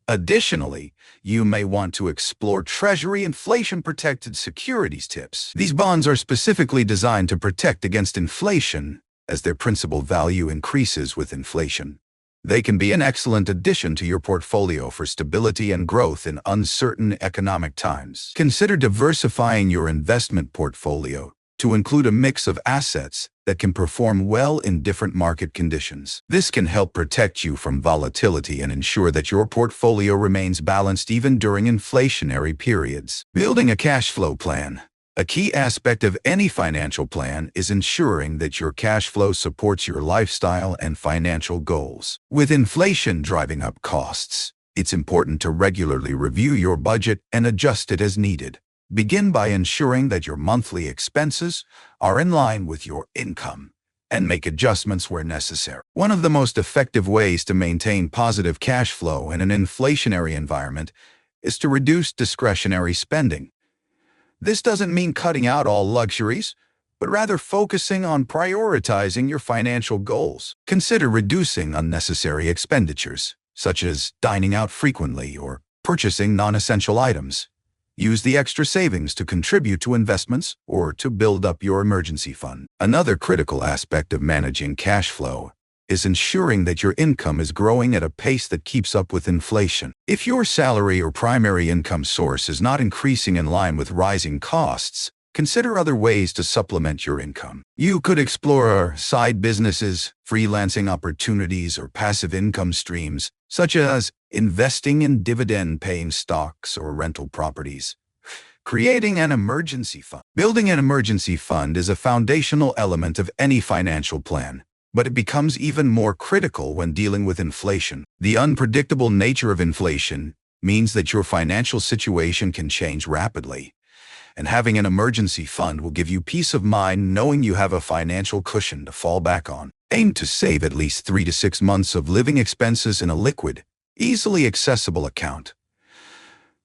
Additionally, you may want to explore Treasury inflation-protected securities tips. These bonds are specifically designed to protect against inflation as their principal value increases with inflation. They can be an excellent addition to your portfolio for stability and growth in uncertain economic times. Consider diversifying your investment portfolio to include a mix of assets that can perform well in different market conditions. This can help protect you from volatility and ensure that your portfolio remains balanced even during inflationary periods. Building a cash flow plan. A key aspect of any financial plan is ensuring that your cash flow supports your lifestyle and financial goals. With inflation driving up costs, it's important to regularly review your budget and adjust it as needed. Begin by ensuring that your monthly expenses are in line with your income and make adjustments where necessary. One of the most effective ways to maintain positive cash flow in an inflationary environment is to reduce discretionary spending. This doesn't mean cutting out all luxuries, but rather focusing on prioritizing your financial goals. Consider reducing unnecessary expenditures, such as dining out frequently or purchasing non-essential items. Use the extra savings to contribute to investments or to build up your emergency fund. Another critical aspect of managing cash flow is ensuring that your income is growing at a pace that keeps up with inflation. If your salary or primary income source is not increasing in line with rising costs, consider other ways to supplement your income. You could explore side businesses, freelancing opportunities, or passive income streams, such as investing in dividend-paying stocks or rental properties. Creating an emergency fund. Building an emergency fund is a foundational element of any financial plan, but it becomes even more critical when dealing with inflation. The unpredictable nature of inflation means that your financial situation can change rapidly, and having an emergency fund will give you peace of mind knowing you have a financial cushion to fall back on. Aim to save at least 3 to 6 months of living expenses in a liquid, easily accessible account.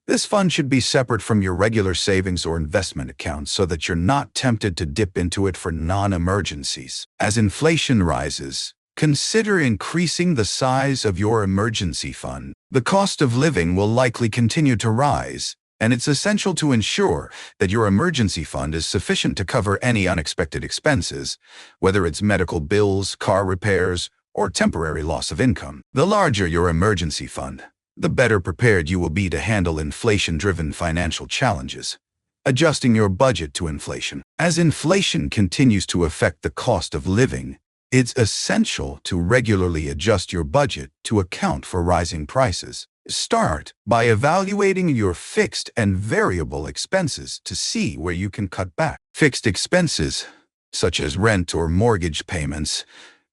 This fund should be separate from your regular savings or investment accounts so that you're not tempted to dip into it for non-emergencies. As inflation rises, consider increasing the size of your emergency fund. The cost of living will likely continue to rise, and it's essential to ensure that your emergency fund is sufficient to cover any unexpected expenses, whether it's medical bills, car repairs, or temporary loss of income. The larger your emergency fund, the better prepared you will be to handle inflation-driven financial challenges. Adjusting your budget to inflation. As inflation continues to affect the cost of living, it's essential to regularly adjust your budget to account for rising prices. Start by evaluating your fixed and variable expenses to see where you can cut back. Fixed expenses, such as rent or mortgage payments,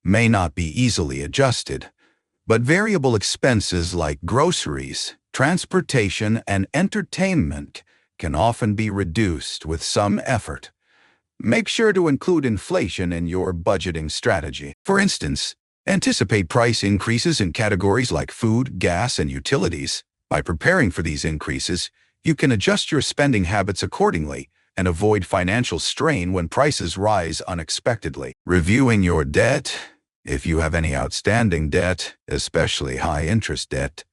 may not be easily adjusted, but variable expenses like groceries, transportation, and entertainment can often be reduced with some effort. Make sure to include inflation in your budgeting strategy. For instance, anticipate price increases in categories like food, gas, and utilities. By preparing for these increases, you can adjust your spending habits accordingly and avoid financial strain when prices rise unexpectedly. Reviewing your debt. If you have any outstanding debt, especially high-interest debt,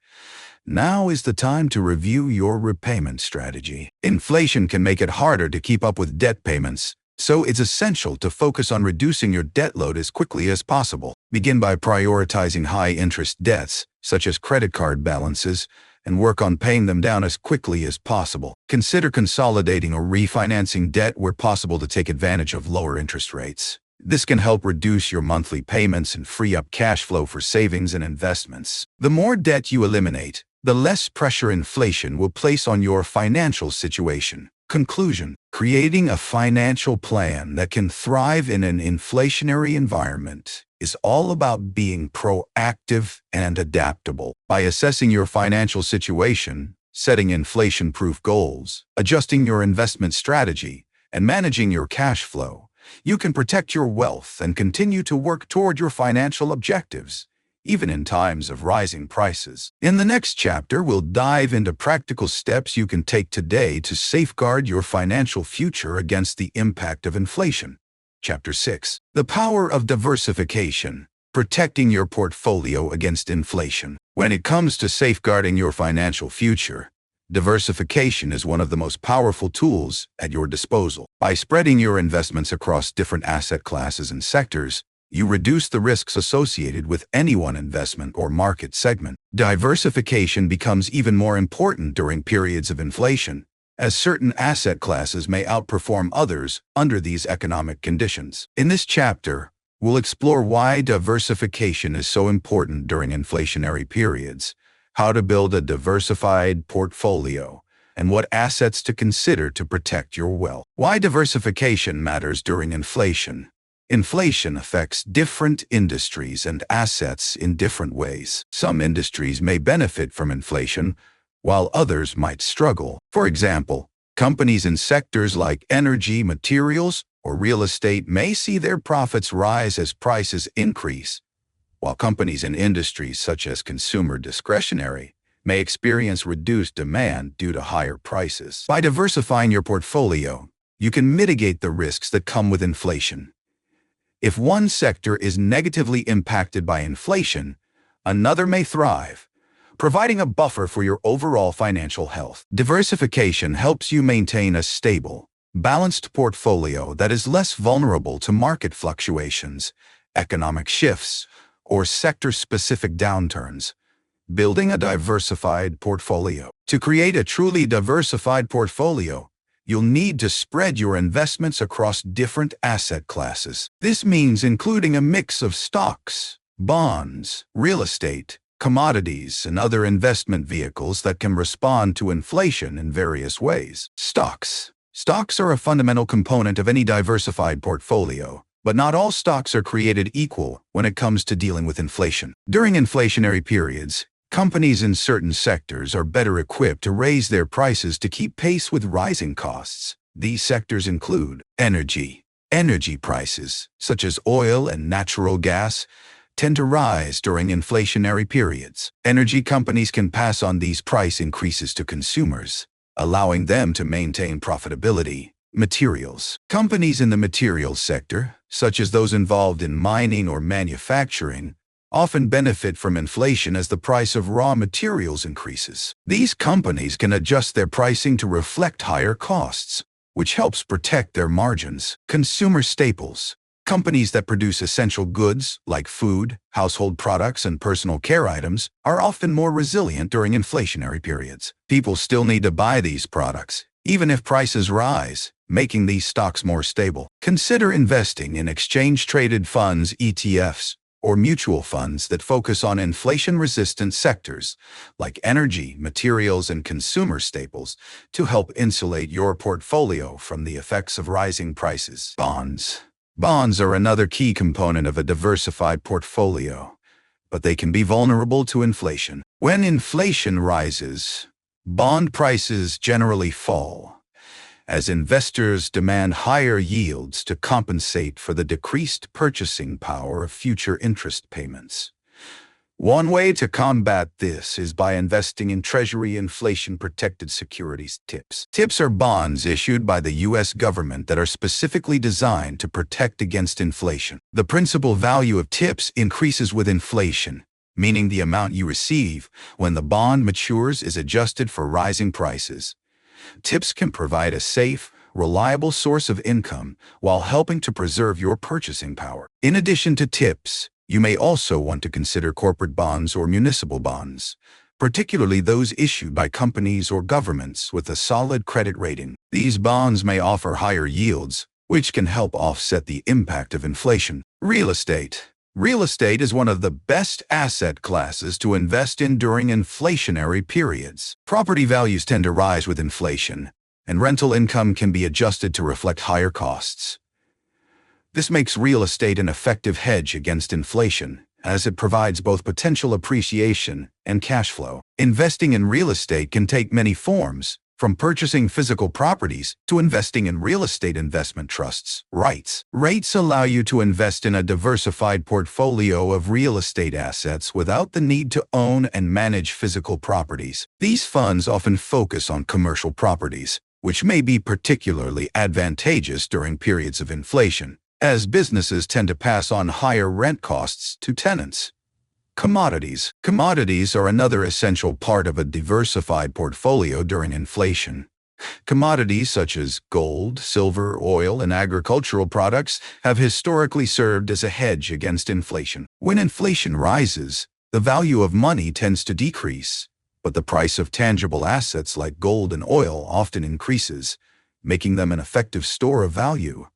now is the time to review your repayment strategy. Inflation can make it harder to keep up with debt payments, So it's essential to focus on reducing your debt load as quickly as possible. Begin by prioritizing high-interest debts, such as credit card balances, and work on paying them down as quickly as possible. Consider consolidating or refinancing debt where possible to take advantage of lower interest rates. This can help reduce your monthly payments and free up cash flow for savings and investments. The more debt you eliminate, the less pressure inflation will place on your financial situation. Conclusion: creating a financial plan that can thrive in an inflationary environment is all about being proactive and adaptable. By assessing your financial situation, setting inflation-proof goals, adjusting your investment strategy, and managing your cash flow, you can protect your wealth and continue to work toward your financial objectives, even in times of rising prices. In the next chapter, we'll dive into practical steps you can take today to safeguard your financial future against the impact of inflation. Chapter 6. The Power of Diversification. Protecting your portfolio against inflation. When it comes to safeguarding your financial future, diversification is one of the most powerful tools at your disposal. By spreading your investments across different asset classes and sectors, you reduce the risks associated with any one investment or market segment. Diversification becomes even more important during periods of inflation, as certain asset classes may outperform others under these economic conditions. In this chapter, we'll explore why diversification is so important during inflationary periods, how to build a diversified portfolio, and what assets to consider to protect your wealth. Why diversification matters during inflation. Inflation affects different industries and assets in different ways. Some industries may benefit from inflation, while others might struggle. For example, companies in sectors like energy, materials, or real estate may see their profits rise as prices increase, while companies in industries such as consumer discretionary may experience reduced demand due to higher prices. By diversifying your portfolio, you can mitigate the risks that come with inflation. If one sector is negatively impacted by inflation, another may thrive, providing a buffer for your overall financial health. Diversification helps you maintain a stable, balanced portfolio that is less vulnerable to market fluctuations, economic shifts, or sector-specific downturns. Building a diversified portfolio. To create a truly diversified portfolio, you'll need to spread your investments across different asset classes. This means including a mix of stocks, bonds, real estate, commodities, and other investment vehicles that can respond to inflation in various ways. Stocks. Stocks are a fundamental component of any diversified portfolio, but not all stocks are created equal when it comes to dealing with inflation. During inflationary periods, companies in certain sectors are better equipped to raise their prices to keep pace with rising costs. These sectors include energy. Energy prices, such as oil and natural gas, tend to rise during inflationary periods. Energy companies can pass on these price increases to consumers, allowing them to maintain profitability. Materials. Companies in the materials sector, such as those involved in mining or manufacturing, often benefit from inflation as the price of raw materials increases. These companies can adjust their pricing to reflect higher costs, which helps protect their margins. Consumer staples. Companies that produce essential goods like food, household products, and personal care items are often more resilient during inflationary periods. People still need to buy these products, even if prices rise, making these stocks more stable. Consider investing in exchange-traded funds, ETFs, or mutual funds that focus on inflation-resistant sectors like energy, materials, and consumer staples to help insulate your portfolio from the effects of rising prices. Bonds. Bonds are another key component of a diversified portfolio, but they can be vulnerable to inflation. When inflation rises, bond prices generally fall, as investors demand higher yields to compensate for the decreased purchasing power of future interest payments. One way to combat this is by investing in Treasury inflation-protected securities TIPS. TIPS are bonds issued by the U.S. government that are specifically designed to protect against inflation. The principal value of TIPS increases with inflation, meaning the amount you receive when the bond matures is adjusted for rising prices. TIPS can provide a safe, reliable source of income while helping to preserve your purchasing power. In addition to tips, you may also want to consider corporate bonds or municipal bonds, particularly those issued by companies or governments with a solid credit rating. These bonds may offer higher yields, which can help offset the impact of inflation. Real estate. Real estate is one of the best asset classes to invest in during inflationary periods. Property values tend to rise with inflation, and rental income can be adjusted to reflect higher costs. This makes real estate an effective hedge against inflation, as it provides both potential appreciation and cash flow. Investing in real estate can take many forms, from purchasing physical properties to investing in real estate investment trusts, REITs. REITs allow you to invest in a diversified portfolio of real estate assets without the need to own and manage physical properties. These funds often focus on commercial properties, which may be particularly advantageous during periods of inflation, as businesses tend to pass on higher rent costs to tenants. Commodities. Commodities are another essential part of a diversified portfolio during inflation. Commodities such as gold, silver, oil, and agricultural products have historically served as a hedge against inflation. When inflation rises, the value of money tends to decrease, but the price of tangible assets like gold and oil often increases, making them an effective store of value.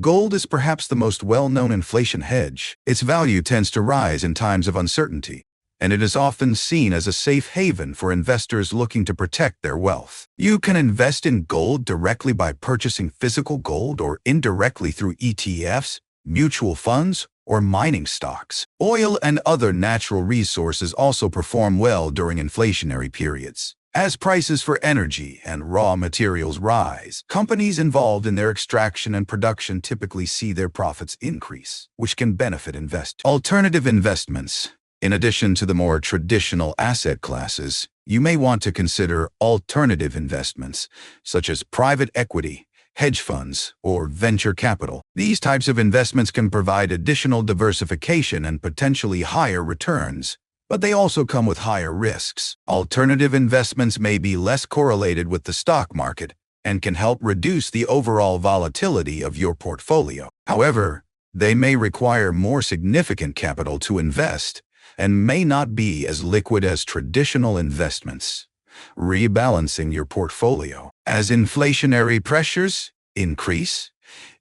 Gold is perhaps the most well-known inflation hedge. Its value tends to rise in times of uncertainty, and it is often seen as a safe haven for investors looking to protect their wealth. You can invest in gold directly by purchasing physical gold or indirectly through ETFs, mutual funds, or mining stocks. Oil and other natural resources also perform well during inflationary periods. As prices for energy and raw materials rise, companies involved in their extraction and production typically see their profits increase, which can benefit investors. Alternative investments. In addition to the more traditional asset classes, you may want to consider alternative investments, such as private equity, hedge funds, or venture capital. These types of investments can provide additional diversification and potentially higher returns, but they also come with higher risks. Alternative investments may be less correlated with the stock market and can help reduce the overall volatility of your portfolio. However, they may require more significant capital to invest and may not be as liquid as traditional investments. Rebalancing your portfolio. As inflationary pressures increase,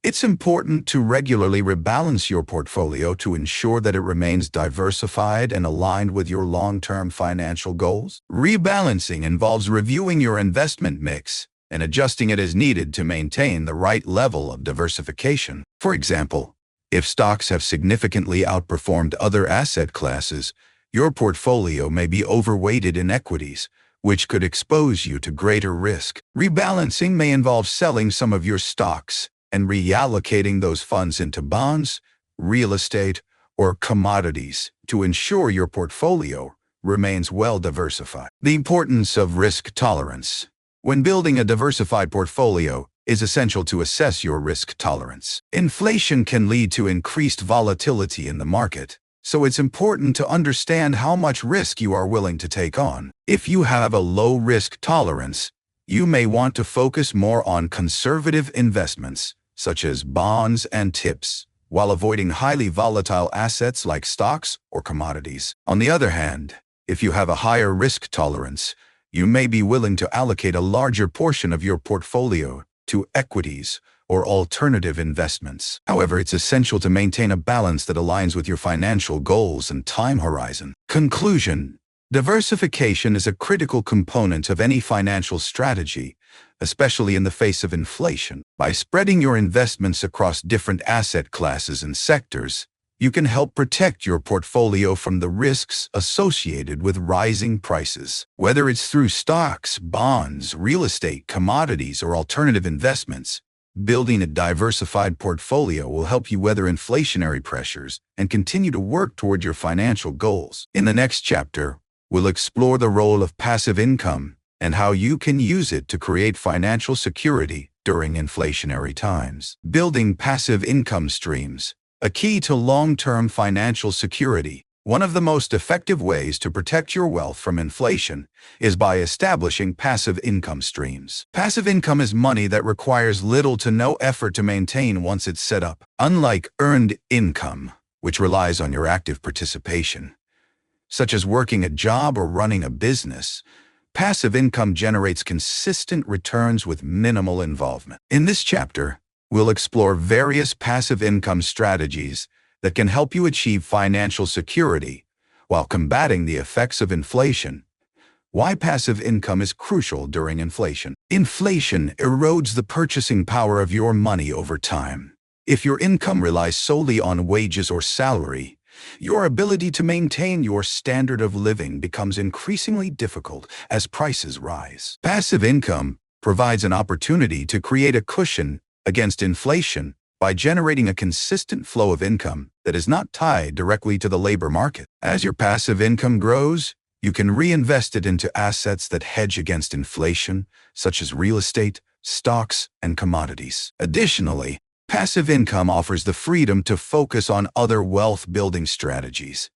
it's important to regularly rebalance your portfolio to ensure that it remains diversified and aligned with your long-term financial goals. Rebalancing involves reviewing your investment mix and adjusting it as needed to maintain the right level of diversification. For example, if stocks have significantly outperformed other asset classes, your portfolio may be overweighted in equities, which could expose you to greater risk. Rebalancing may involve selling some of your stocks and reallocating those funds into bonds, real estate, or commodities to ensure your portfolio remains well diversified. The importance of risk tolerance. When building a diversified portfolio, it's essential to assess your risk tolerance. Inflation can lead to increased volatility in the market, so it's important to understand how much risk you are willing to take on. If you have a low risk tolerance, you may want to focus more on conservative investments, such as bonds and tips, while avoiding highly volatile assets like stocks or commodities. On the other hand, if you have a higher risk tolerance, you may be willing to allocate a larger portion of your portfolio to equities or alternative investments. However, it's essential to maintain a balance that aligns with your financial goals and time horizon. Conclusion. Diversification is a critical component of any financial strategy, especially in the face of inflation. By spreading your investments across different asset classes and sectors, you can help protect your portfolio from the risks associated with rising prices. Whether it's through stocks, bonds, real estate, commodities, or alternative investments, building a diversified portfolio will help you weather inflationary pressures and continue to work toward your financial goals. In the next chapter, we'll explore the role of passive income and how you can use it to create financial security during inflationary times. Building passive income streams, a key to long-term financial security. One of the most effective ways to protect your wealth from inflation is by establishing passive income streams. Passive income is money that requires little to no effort to maintain once it's set up. Unlike earned income, which relies on your active participation, such as working a job or running a business, passive income generates consistent returns with minimal involvement. In this chapter, we'll explore various passive income strategies that can help you achieve financial security while combating the effects of inflation. Why passive income is crucial during inflation. Inflation erodes the purchasing power of your money over time. If your income relies solely on wages or salary, your ability to maintain your standard of living becomes increasingly difficult as prices rise. Passive income provides an opportunity to create a cushion against inflation by generating a consistent flow of income that is not tied directly to the labor market. As your passive income grows, you can reinvest it into assets that hedge against inflation, such as real estate, stocks, and commodities. Additionally, passive income offers the freedom to focus on other wealth-building strategies.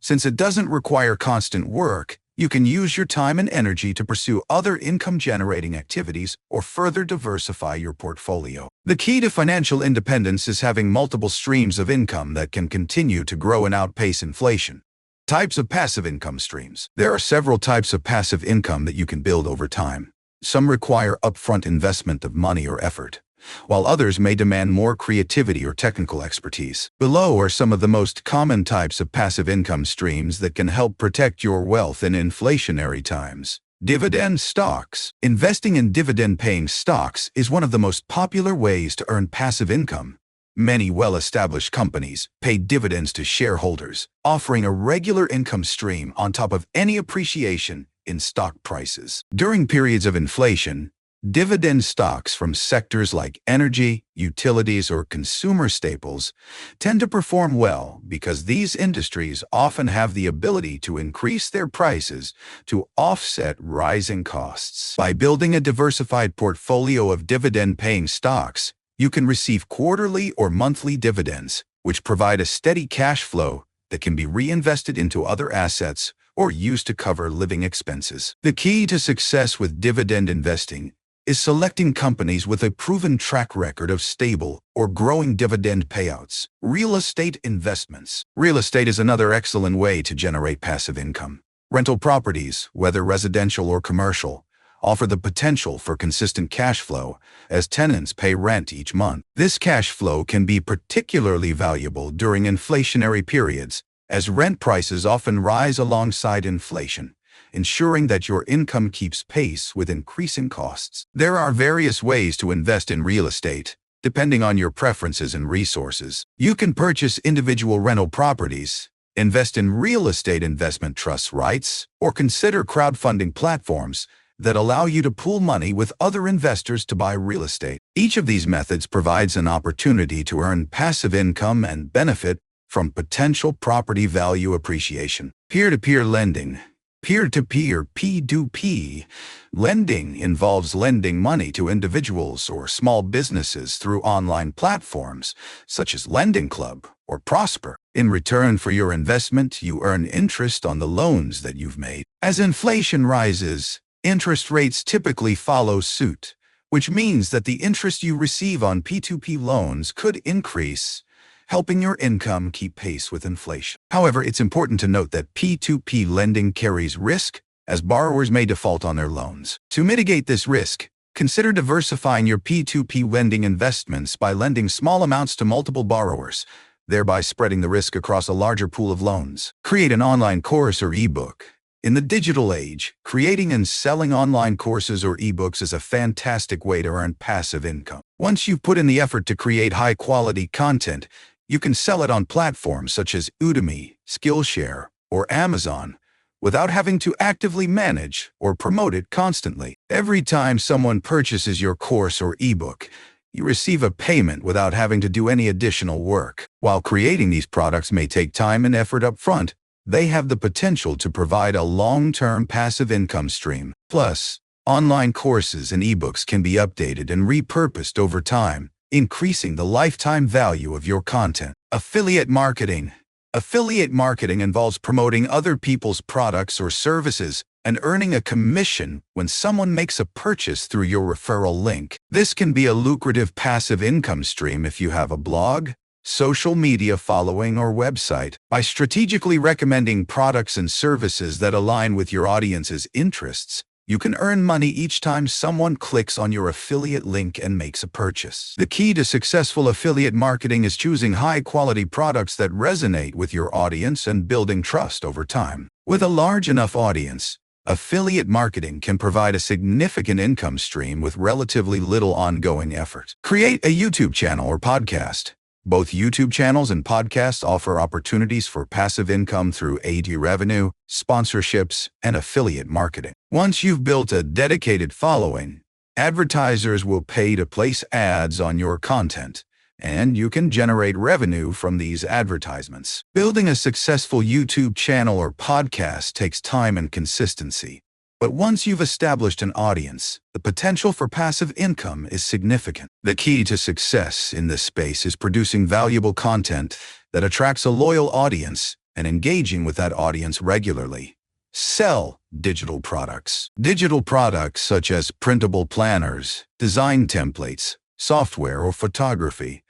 Since it doesn't require constant work, you can use your time and energy to pursue other income-generating activities or further diversify your portfolio. The key to financial independence is having multiple streams of income that can continue to grow and outpace inflation. Types of passive income streams. There are several types of passive income that you can build over time. Some require upfront investment of money or effort, while others may demand more creativity or technical expertise. Below are some of the most common types of passive income streams that can help protect your wealth in inflationary times. Dividend stocks. Investing in dividend-paying stocks is one of the most popular ways to earn passive income. Many well-established companies pay dividends to shareholders, offering a regular income stream on top of any appreciation in stock prices. During periods of inflation, dividend stocks from sectors like energy, utilities, or consumer staples tend to perform well because these industries often have the ability to increase their prices to offset rising costs. By building a diversified portfolio of dividend-paying stocks, you can receive quarterly or monthly dividends, which provide a steady cash flow that can be reinvested into other assets or used to cover living expenses. The key to success with dividend investing is selecting companies with a proven track record of stable or growing dividend payouts. Real estate investments. Real estate is another excellent way to generate passive income. Rental properties, whether residential or commercial, offer the potential for consistent cash flow as tenants pay rent each month. This cash flow can be particularly valuable during inflationary periods, as rent prices often rise alongside inflation, ensuring that your income keeps pace with increasing costs. There are various ways to invest in real estate, depending on your preferences and resources. You can purchase individual rental properties, invest in real estate investment trust rights, or consider crowdfunding platforms that allow you to pool money with other investors to buy real estate. Each of these methods provides an opportunity to earn passive income and benefit from potential property value appreciation. Peer-to-peer lending. Peer-to-peer P2P lending involves lending money to individuals or small businesses through online platforms such as Lending Club or Prosper. In return for your investment, you earn interest on the loans that you've made. As inflation rises, interest rates typically follow suit, which means that the interest you receive on P2P loans could increase, helping your income keep pace with inflation. However, it's important to note that P2P lending carries risk, as borrowers may default on their loans. To mitigate this risk, consider diversifying your P2P lending investments by lending small amounts to multiple borrowers, thereby spreading the risk across a larger pool of loans. Create an online course or ebook. In the digital age, creating and selling online courses or ebooks is a fantastic way to earn passive income. Once you've put in the effort to create high-quality content, you can sell it on platforms such as Udemy, Skillshare, or Amazon without having to actively manage or promote it constantly. Every time someone purchases your course or ebook, you receive a payment without having to do any additional work. While creating these products may take time and effort up front, they have the potential to provide a long-term passive income stream. Plus, online courses and ebooks can be updated and repurposed over time, increasing the lifetime value of your content. Affiliate marketing. Affiliate marketing involves promoting other people's products or services and earning a commission when someone makes a purchase through your referral link. This can be a lucrative passive income stream if you have a blog, social media following, or website. By strategically recommending products and services that align with your audience's interests, you can earn money each time someone clicks on your affiliate link and makes a purchase. The key to successful affiliate marketing is choosing high-quality products that resonate with your audience and building trust over time. With a large enough audience, affiliate marketing can provide a significant income stream with relatively little ongoing effort. Create a YouTube channel or podcast. Both YouTube channels and podcasts offer opportunities for passive income through ad revenue, sponsorships, and affiliate marketing. Once you've built a dedicated following, advertisers will pay to place ads on your content, and you can generate revenue from these advertisements. Building a successful YouTube channel or podcast takes time and consistency. But once you've established an audience, the potential for passive income is significant. The key to success in this space is producing valuable content that attracts a loyal audience and engaging with that audience regularly. Sell digital products. Digital products such as printable planners, design templates, software, or photography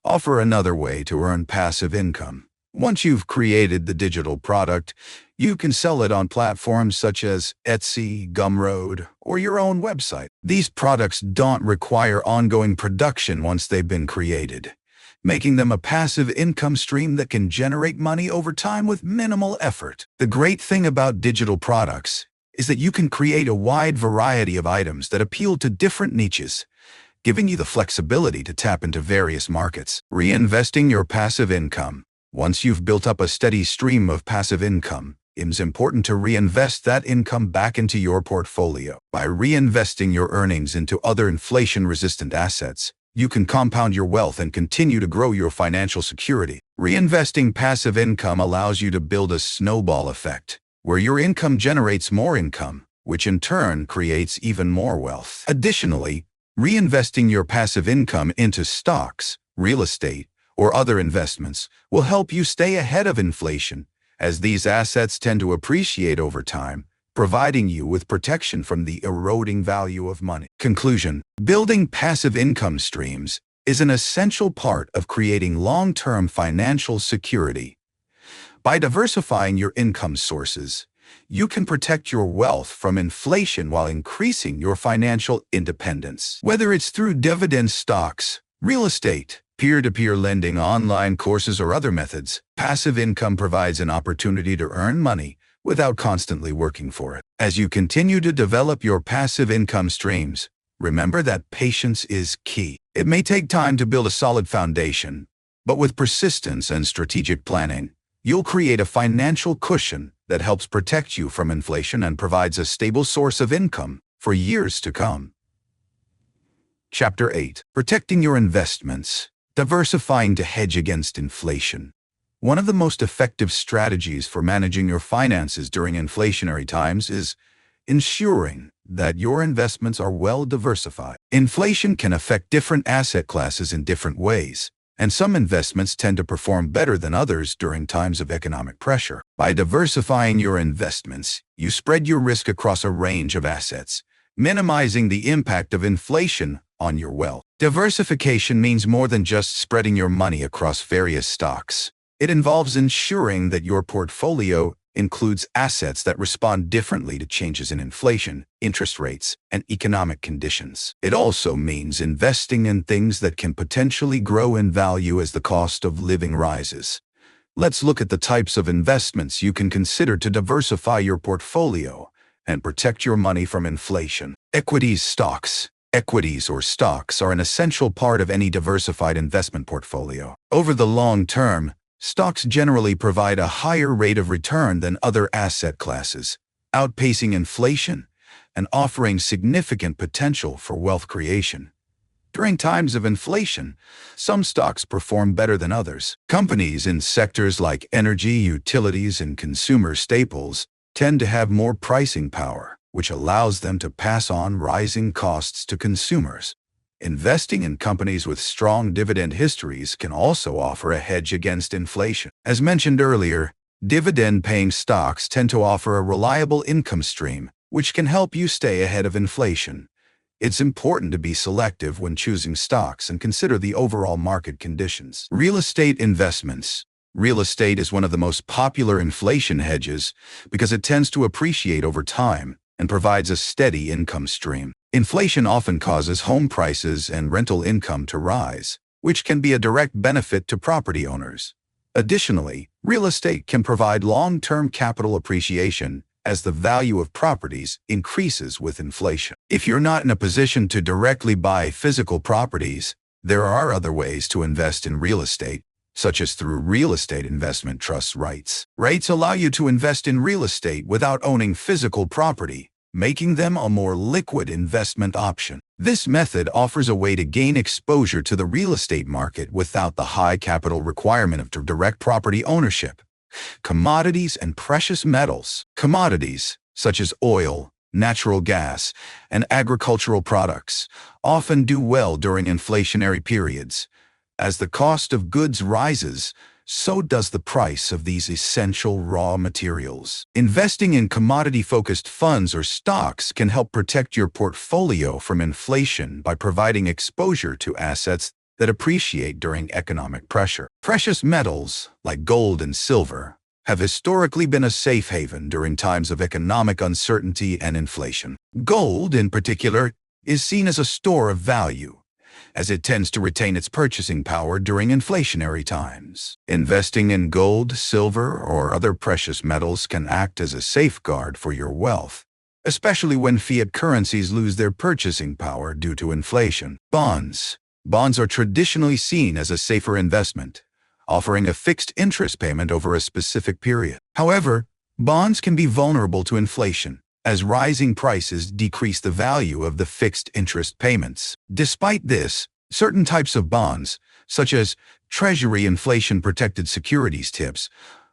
offer another way to earn passive income. Once you've created the digital product, you can sell it on platforms such as Etsy, Gumroad, or your own website. These products don't require ongoing production once they've been created, making them a passive income stream that can generate money over time with minimal effort. The great thing about digital products is that you can create a wide variety of items that appeal to different niches, giving you the flexibility to tap into various markets. Reinvesting your passive income. Once you've built up a steady stream of passive income, it's important to reinvest that income back into your portfolio. By reinvesting your earnings into other inflation-resistant assets, you can compound your wealth and continue to grow your financial security. Reinvesting passive income allows you to build a snowball effect, where your income generates more income, which in turn creates even more wealth. Additionally, reinvesting your passive income into stocks, real estate, or other investments will help you stay ahead of inflation, as these assets tend to appreciate over time, providing you with protection from the eroding value of money. Conclusion: building passive income streams is an essential part of creating long-term financial security. By diversifying your income sources, you can protect your wealth from inflation while increasing your financial independence. Whether it's through dividend stocks, real estate, peer-to-peer lending, online courses, or other methods, passive income provides an opportunity to earn money without constantly working for it. As you continue to develop your passive income streams, remember that patience is key. It may take time to build a solid foundation, but with persistence and strategic planning, you'll create a financial cushion that helps protect you from inflation and provides a stable source of income for years to come. Chapter 8. Protecting your investments. Diversifying to hedge against inflation. One of the most effective strategies for managing your finances during inflationary times is ensuring that your investments are well diversified. Inflation can affect different asset classes in different ways, and some investments tend to perform better than others during times of economic pressure. By diversifying your investments, you spread your risk across a range of assets, minimizing the impact of inflation on your wealth. Diversification means more than just spreading your money across various stocks. It involves ensuring that your portfolio includes assets that respond differently to changes in inflation, interest rates, and economic conditions. It also means investing in things that can potentially grow in value as the cost of living rises. Let's look at the types of investments you can consider to diversify your portfolio and protect your money from inflation. Equities. Stocks. Equities or stocks are an essential part of any diversified investment portfolio. Over the long term, stocks generally provide a higher rate of return than other asset classes, outpacing inflation and offering significant potential for wealth creation. During times of inflation, some stocks perform better than others. Companies in sectors like energy, utilities, and consumer staples tend to have more pricing power, which allows them to pass on rising costs to consumers. Investing in companies with strong dividend histories can also offer a hedge against inflation. As mentioned earlier, dividend-paying stocks tend to offer a reliable income stream, which can help you stay ahead of inflation. It's important to be selective when choosing stocks and consider the overall market conditions. Real estate investments. Real estate is one of the most popular inflation hedges because it tends to appreciate over time and provides a steady income stream. Inflation often causes home prices and rental income to rise, which can be a direct benefit to property owners. Additionally, real estate can provide long-term capital appreciation as the value of properties increases with inflation. If you're not in a position to directly buy physical properties, there are other ways to invest in real estate, such as through real estate investment trust REITs. REITs allow you to invest in real estate without owning physical property, making them a more liquid investment option. This method offers a way to gain exposure to the real estate market without the high capital requirement of direct property ownership. Commodities and precious metals. Commodities, such as oil, natural gas, and agricultural products, often do well during inflationary periods. As the cost of goods rises, so does the price of these essential raw materials. Investing in commodity-focused funds or stocks can help protect your portfolio from inflation by providing exposure to assets that appreciate during economic pressure. Precious metals, like gold and silver, have historically been a safe haven during times of economic uncertainty and inflation. Gold, in particular, is seen as a store of value, as it tends to retain its purchasing power during inflationary times. Investing in gold, silver, or other precious metals can act as a safeguard for your wealth, especially when fiat currencies lose their purchasing power due to inflation. Bonds. Bonds are traditionally seen as a safer investment, offering a fixed interest payment over a specific period. However, bonds can be vulnerable to inflation, as rising prices decrease the value of the fixed interest payments. Despite this, certain types of bonds, such as Treasury inflation-protected securities TIPS,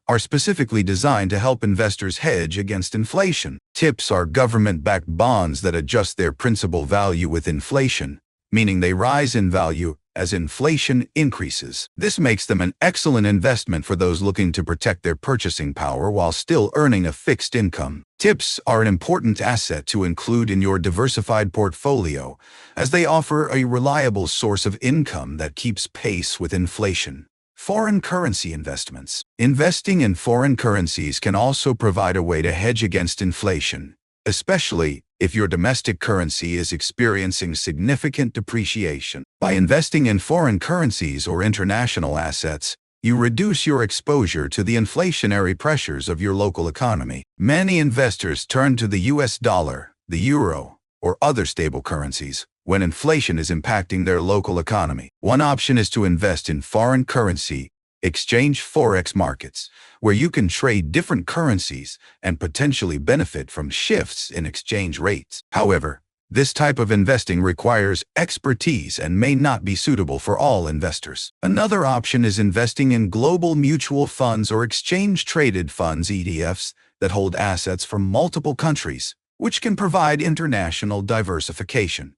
are specifically designed to help investors hedge against inflation. TIPS are government-backed bonds that adjust their principal value with inflation, meaning they rise in value as inflation increases. This makes them an excellent investment for those looking to protect their purchasing power while still earning a fixed income. TIPS are an important asset to include in your diversified portfolio, as they offer a reliable source of income that keeps pace with inflation. Foreign currency investments. Investing in foreign currencies can also provide a way to hedge against inflation, especially if your domestic currency is experiencing significant depreciation. By investing in foreign currencies or international assets, you reduce your exposure to the inflationary pressures of your local economy. Many investors turn to the US dollar, the euro, or other stable currencies when inflation is impacting their local economy. One option is to invest in foreign currency exchange forex markets, where you can trade different currencies and potentially benefit from shifts in exchange rates. However, this type of investing requires expertise and may not be suitable for all investors. Another option is investing in global mutual funds or exchange-traded funds (ETFs) that hold assets from multiple countries, which can provide international diversification.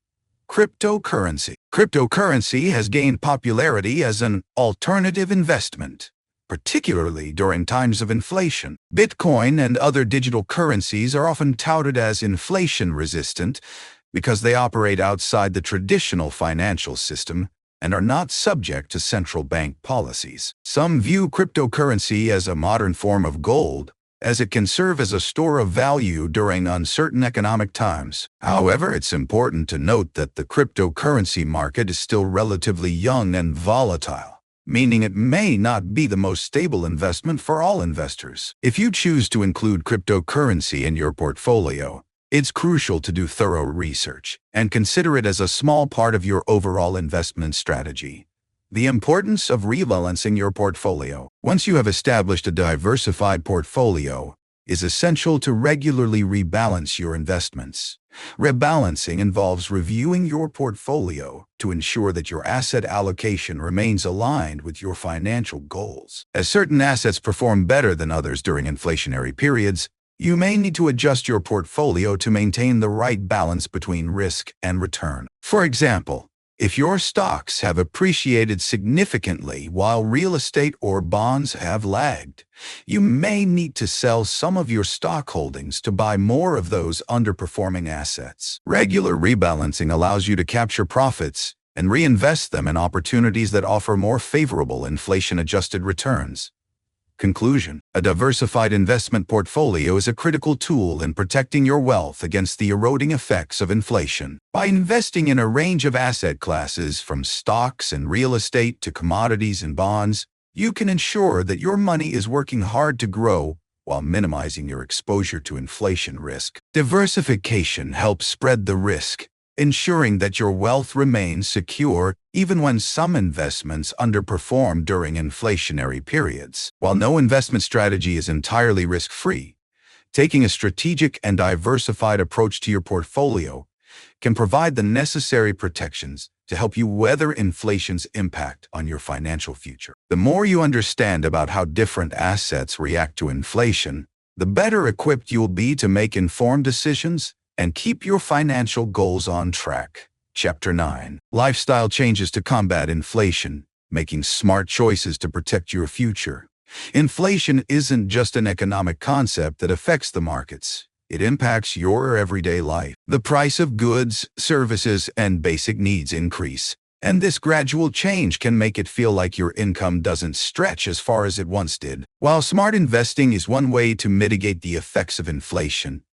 Cryptocurrency. Cryptocurrency has gained popularity as an alternative investment, particularly during times of inflation. Bitcoin and other digital currencies are often touted as inflation-resistant because they operate outside the traditional financial system and are not subject to central bank policies. Some view cryptocurrency as a modern form of gold, as it can serve as a store of value during uncertain economic times. However, it's important to note that the cryptocurrency market is still relatively young and volatile, meaning it may not be the most stable investment for all investors. If you choose to include cryptocurrency in your portfolio, it's crucial to do thorough research and consider it as a small part of your overall investment strategy. The importance of rebalancing your portfolio. Once you have established a diversified portfolio, is essential to regularly rebalance your investments. Rebalancing involves reviewing your portfolio to ensure that your asset allocation remains aligned with your financial goals. As certain assets perform better than others during inflationary periods, you may need to adjust your portfolio to maintain the right balance between risk and return. For example, If your stocks have appreciated significantly while real estate or bonds have lagged, you may need to sell some of your stock holdings to buy more of those underperforming assets. Regular rebalancing allows you to capture profits and reinvest them in opportunities that offer more favorable inflation-adjusted returns. Conclusion: a diversified investment portfolio is a critical tool in protecting your wealth against the eroding effects of inflation. By investing in a range of asset classes, from stocks and real estate to commodities and bonds, you can ensure that your money is working hard to grow while minimizing your exposure to inflation risk. Diversification helps spread the risk, ensuring that your wealth remains secure even when some investments underperform during inflationary periods. While no investment strategy is entirely risk-free, taking a strategic and diversified approach to your portfolio can provide the necessary protections to help you weather inflation's impact on your financial future. The more you understand about how different assets react to inflation, the better equipped you'll be to make informed decisions and keep your financial goals on track. Chapter 9. Lifestyle changes to combat inflation, making smart choices to protect your future. Inflation isn't just an economic concept that affects the markets. It impacts your everyday life. The price of goods, services, and basic needs increase, and this gradual change can make it feel like your income doesn't stretch as far as it once did. While smart investing is one way to mitigate the effects of inflation,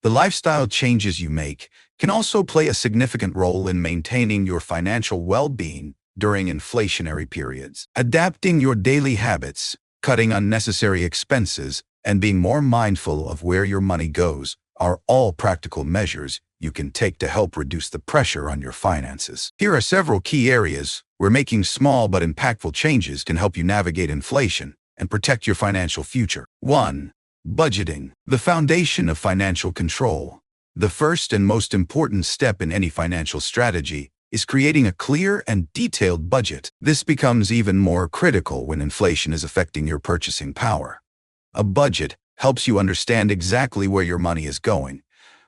the lifestyle changes you make can also play a significant role in maintaining your financial well-being during inflationary periods. Adapting your daily habits, cutting unnecessary expenses, and being more mindful of where your money goes are all practical measures you can take to help reduce the pressure on your finances. Here are several key areas where making small but impactful changes can help you navigate inflation and protect your financial future. 1. Budgeting, the foundation of financial control. The first and most important step in any financial strategy is creating a clear and detailed budget. This becomes even more critical when inflation is affecting your purchasing power. A budget helps you understand exactly where your money is going,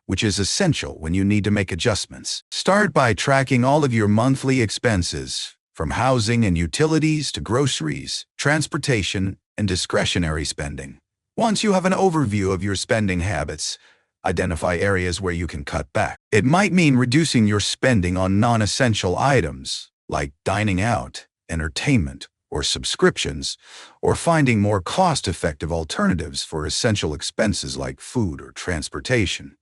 which is essential when you need to make adjustments. Start by tracking all of your monthly expenses, from housing and utilities to groceries, transportation, and discretionary spending. Once you have an overview of your spending habits, identify areas where you can cut back. It might mean reducing your spending on non-essential items, like dining out, entertainment, or subscriptions, or finding more cost-effective alternatives for essential expenses like food or transportation.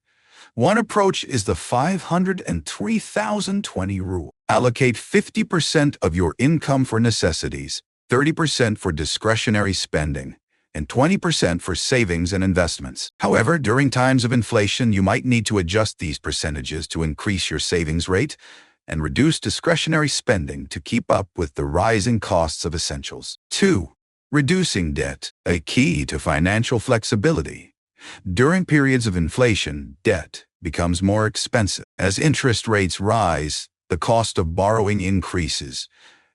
One approach is the 503,020 rule. Allocate 50% of your income for necessities, 30% for discretionary spending, and 20% for savings and investments. However, during times of inflation, you might need to adjust these percentages to increase your savings rate and reduce discretionary spending to keep up with the rising costs of essentials. 2. Reducing debt, a key to financial flexibility. During periods of inflation, debt becomes more expensive. As interest rates rise, the cost of borrowing increases,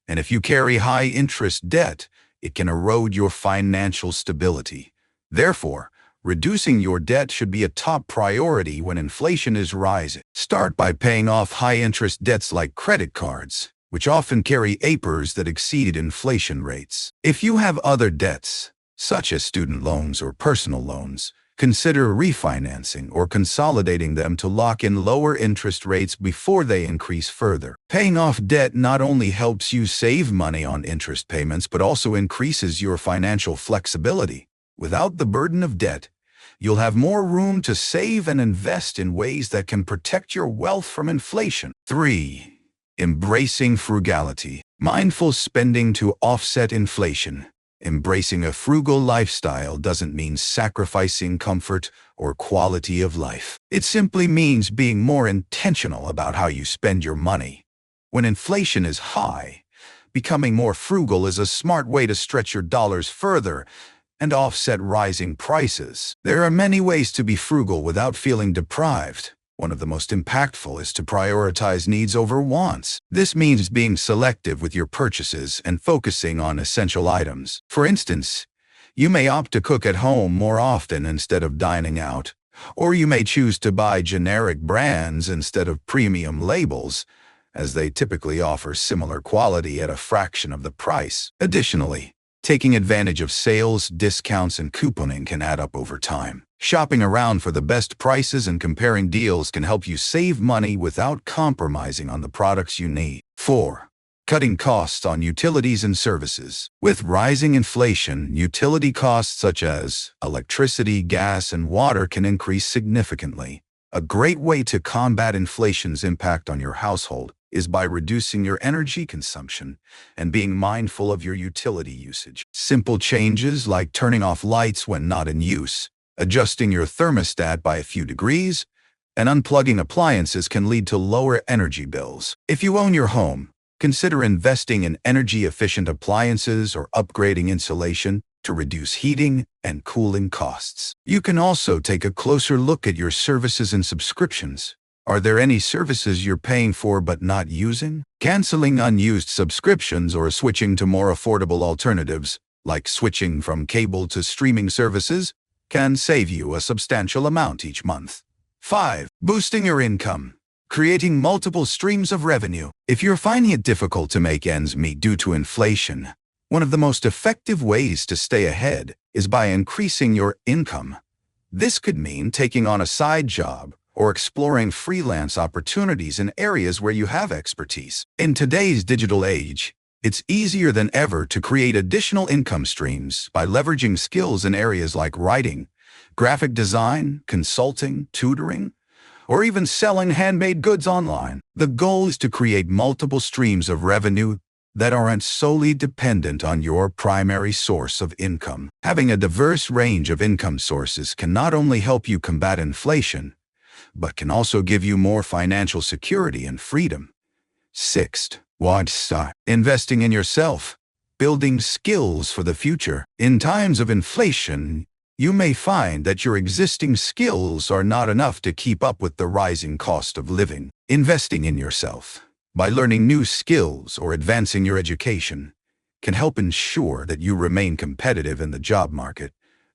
and if you carry high-interest debt, it can erode your financial stability. Therefore, reducing your debt should be a top priority when inflation is rising. Start by paying off high-interest debts like credit cards, which often carry APRs that exceed inflation rates. If you have other debts, such as student loans or personal loans, consider refinancing or consolidating them to lock in lower interest rates before they increase further. Paying off debt not only helps you save money on interest payments, but also increases your financial flexibility. Without the burden of debt, you'll have more room to save and invest in ways that can protect your wealth from inflation. 3. Embracing frugality, mindful spending to offset inflation. Embracing a frugal lifestyle doesn't mean sacrificing comfort or quality of life. It simply means being more intentional about how you spend your money. When inflation is high, becoming more frugal is a smart way to stretch your dollars further and offset rising prices. There are many ways to be frugal without feeling deprived. One of the most impactful is to prioritize needs over wants. This means being selective with your purchases and focusing on essential items. For instance, you may opt to cook at home more often instead of dining out, or you may choose to buy generic brands instead of premium labels, as they typically offer similar quality at a fraction of the price. Additionally, taking advantage of sales, discounts, and couponing can add up over time. Shopping around for the best prices and comparing deals can help you save money without compromising on the products you need. 4. Cutting costs on utilities and services. With rising inflation, utility costs such as electricity, gas, and water can increase significantly. A great way to combat inflation's impact on your household is by reducing your energy consumption and being mindful of your utility usage. Simple changes like turning off lights when not in use, adjusting your thermostat by a few degrees, and unplugging appliances can lead to lower energy bills. If you own your home, consider investing in energy-efficient appliances or upgrading insulation to reduce heating and cooling costs. You can also take a closer look at your services and subscriptions. Are there any services you're paying for but not using? Canceling unused subscriptions or switching to more affordable alternatives, like switching from cable to streaming services, can save you a substantial amount each month. 5. Boosting your income. Creating multiple streams of revenue. If you're finding it difficult to make ends meet due to inflation, one of the most effective ways to stay ahead is by increasing your income. This could mean taking on a side job or exploring freelance opportunities in areas where you have expertise. In today's digital age, it's easier than ever to create additional income streams by leveraging skills in areas like writing, graphic design, consulting, tutoring, or even selling handmade goods online. The goal is to create multiple streams of revenue that aren't solely dependent on your primary source of income. Having a diverse range of income sources can not only help you combat inflation, but can also give you more financial security and freedom. 6. Investing in yourself. Building skills for the future. In times of inflation, you may find that your existing skills are not enough to keep up with the rising cost of living. Investing in yourself, by learning new skills or advancing your education, can help ensure that you remain competitive in the job market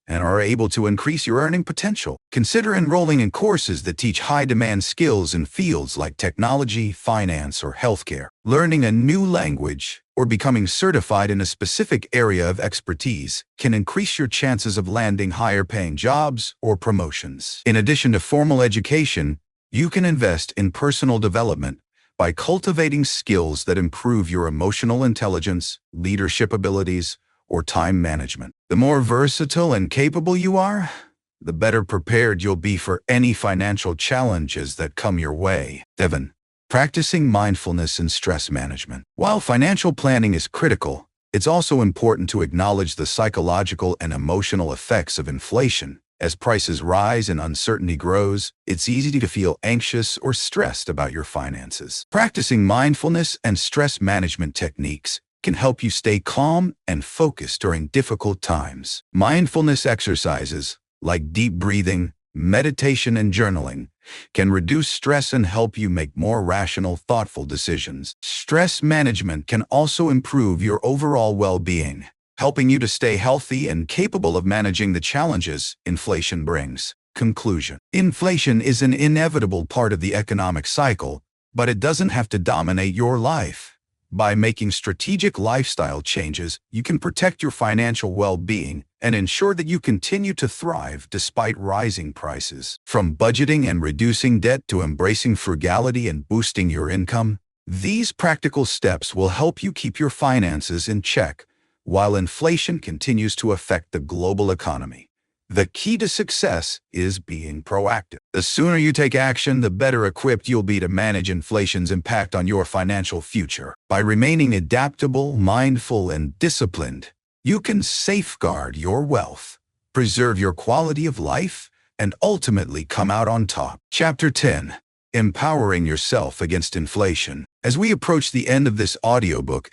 and are able to increase your earning potential. Consider enrolling in courses that teach high-demand skills in fields like technology, finance, or healthcare. Learning a new language or becoming certified in a specific area of expertise can increase your chances of landing higher-paying jobs or promotions. In addition to formal education, you can invest in personal development by cultivating skills that improve your emotional intelligence, leadership abilities, or time management. The more versatile and capable you are, the better prepared you'll be for any financial challenges that come your way. 7. Practicing mindfulness and stress management. While financial planning is critical, it's also important to acknowledge the psychological and emotional effects of inflation. As prices rise and uncertainty grows, it's easy to feel anxious or stressed about your finances. Practicing mindfulness and stress management techniques can help you stay calm and focused during difficult times. Mindfulness exercises, like deep breathing, meditation, and journaling, can reduce stress and help you make more rational, thoughtful decisions. Stress management can also improve your overall well-being, helping you to stay healthy and capable of managing the challenges inflation brings. Conclusion. Inflation is an inevitable part of the economic cycle, but it doesn't have to dominate your life. By making strategic lifestyle changes, you can protect your financial well-being and ensure that you continue to thrive despite rising prices. From budgeting and reducing debt to embracing frugality and boosting your income, these practical steps will help you keep your finances in check while inflation continues to affect the global economy. The key to success is being proactive. The sooner you take action, the better equipped you'll be to manage inflation's impact on your financial future. By remaining adaptable, mindful, and disciplined, you can safeguard your wealth, preserve your quality of life, and ultimately come out on top. Chapter 10. Empowering Yourself Against Inflation. As we approach the end of this audiobook,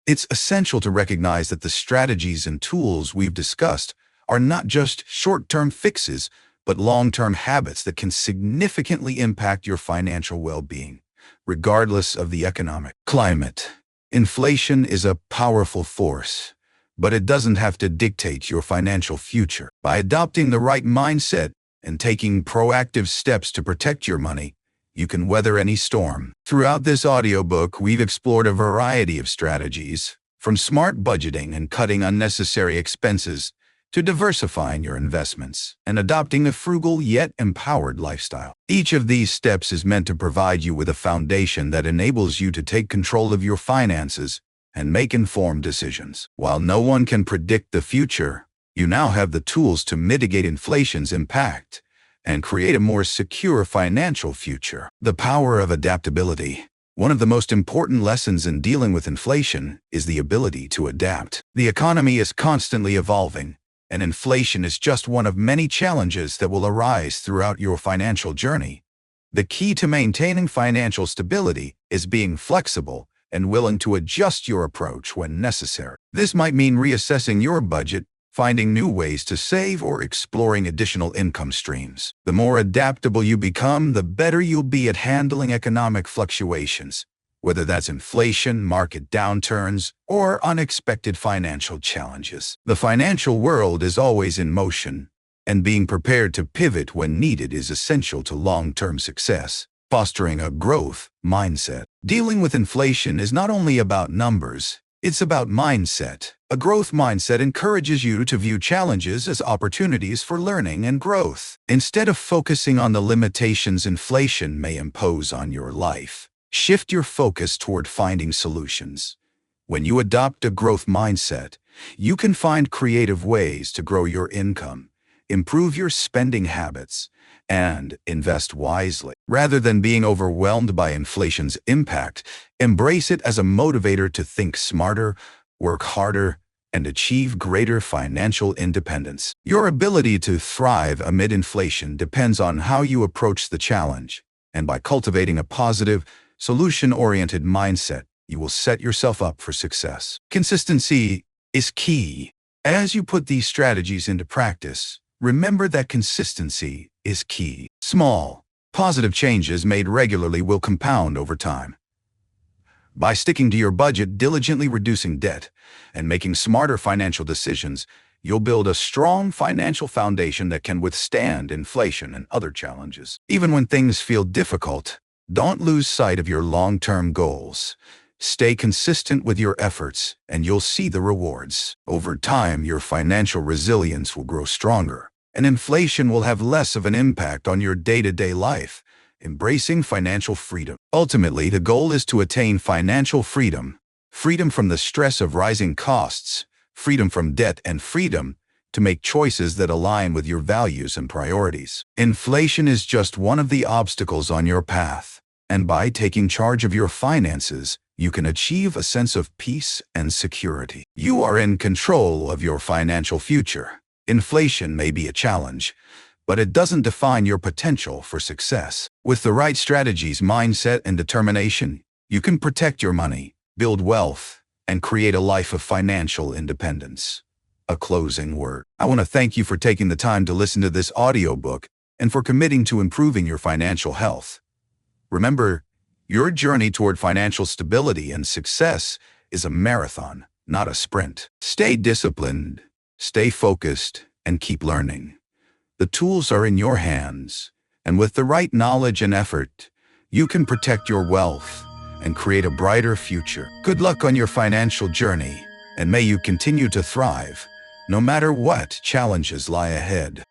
it's essential to recognize that the strategies and tools we've discussed are not just short-term fixes, but long-term habits that can significantly impact your financial well-being, regardless of the economic climate. Inflation is a powerful force, but it doesn't have to dictate your financial future. By adopting the right mindset and taking proactive steps to protect your money, you can weather any storm. Throughout this audiobook, we've explored a variety of strategies, from smart budgeting and cutting unnecessary expenses to diversifying your investments and adopting a frugal yet empowered lifestyle. Each of these steps is meant to provide you with a foundation that enables you to take control of your finances and make informed decisions. While no one can predict the future, you now have the tools to mitigate inflation's impact and create a more secure financial future. The power of adaptability. One of the most important lessons in dealing with inflation is the ability to adapt. The economy is constantly evolving, and inflation is just one of many challenges that will arise throughout your financial journey. The key to maintaining financial stability is being flexible and willing to adjust your approach when necessary. This might mean reassessing your budget, finding new ways to save, or exploring additional income streams. The more adaptable you become, the better you'll be at handling economic fluctuations, whether that's inflation, market downturns, or unexpected financial challenges. The financial world is always in motion, and being prepared to pivot when needed is essential to long-term success. Fostering a growth mindset. Dealing with inflation is not only about numbers, it's about mindset. A growth mindset encourages you to view challenges as opportunities for learning and growth, instead of focusing on the limitations inflation may impose on your life. Shift your focus toward finding solutions. When you adopt a growth mindset, you can find creative ways to grow your income, improve your spending habits, and invest wisely. Rather than being overwhelmed by inflation's impact, embrace it as a motivator to think smarter, work harder, and achieve greater financial independence. Your ability to thrive amid inflation depends on how you approach the challenge, and by cultivating a positive, solution-oriented mindset, you will set yourself up for success. Consistency is key. As you put these strategies into practice, remember that consistency is key. Small, positive changes made regularly will compound over time. By sticking to your budget, diligently reducing debt, and making smarter financial decisions, you'll build a strong financial foundation that can withstand inflation and other challenges. Even when things feel difficult, don't lose sight of your long-term goals. Stay consistent with your efforts, and you'll see the rewards. Over time, your financial resilience will grow stronger, and inflation will have less of an impact on your day-to-day life. Embracing financial freedom. Ultimately, the goal is to attain financial freedom. Freedom from the stress of rising costs, freedom from debt, and freedom to make choices that align with your values and priorities. Inflation is just one of the obstacles on your path, and by taking charge of your finances, you can achieve a sense of peace and security. You are in control of your financial future. Inflation may be a challenge, but it doesn't define your potential for success. With the right strategies, mindset, and determination, you can protect your money, build wealth, and create a life of financial independence. A closing word. I want to thank you for taking the time to listen to this audiobook and for committing to improving your financial health. Remember, your journey toward financial stability and success is a marathon, not a sprint. Stay disciplined, stay focused, and keep learning. The tools are in your hands, and with the right knowledge and effort, you can protect your wealth and create a brighter future. Good luck on your financial journey, and may you continue to thrive, no matter what challenges lie ahead.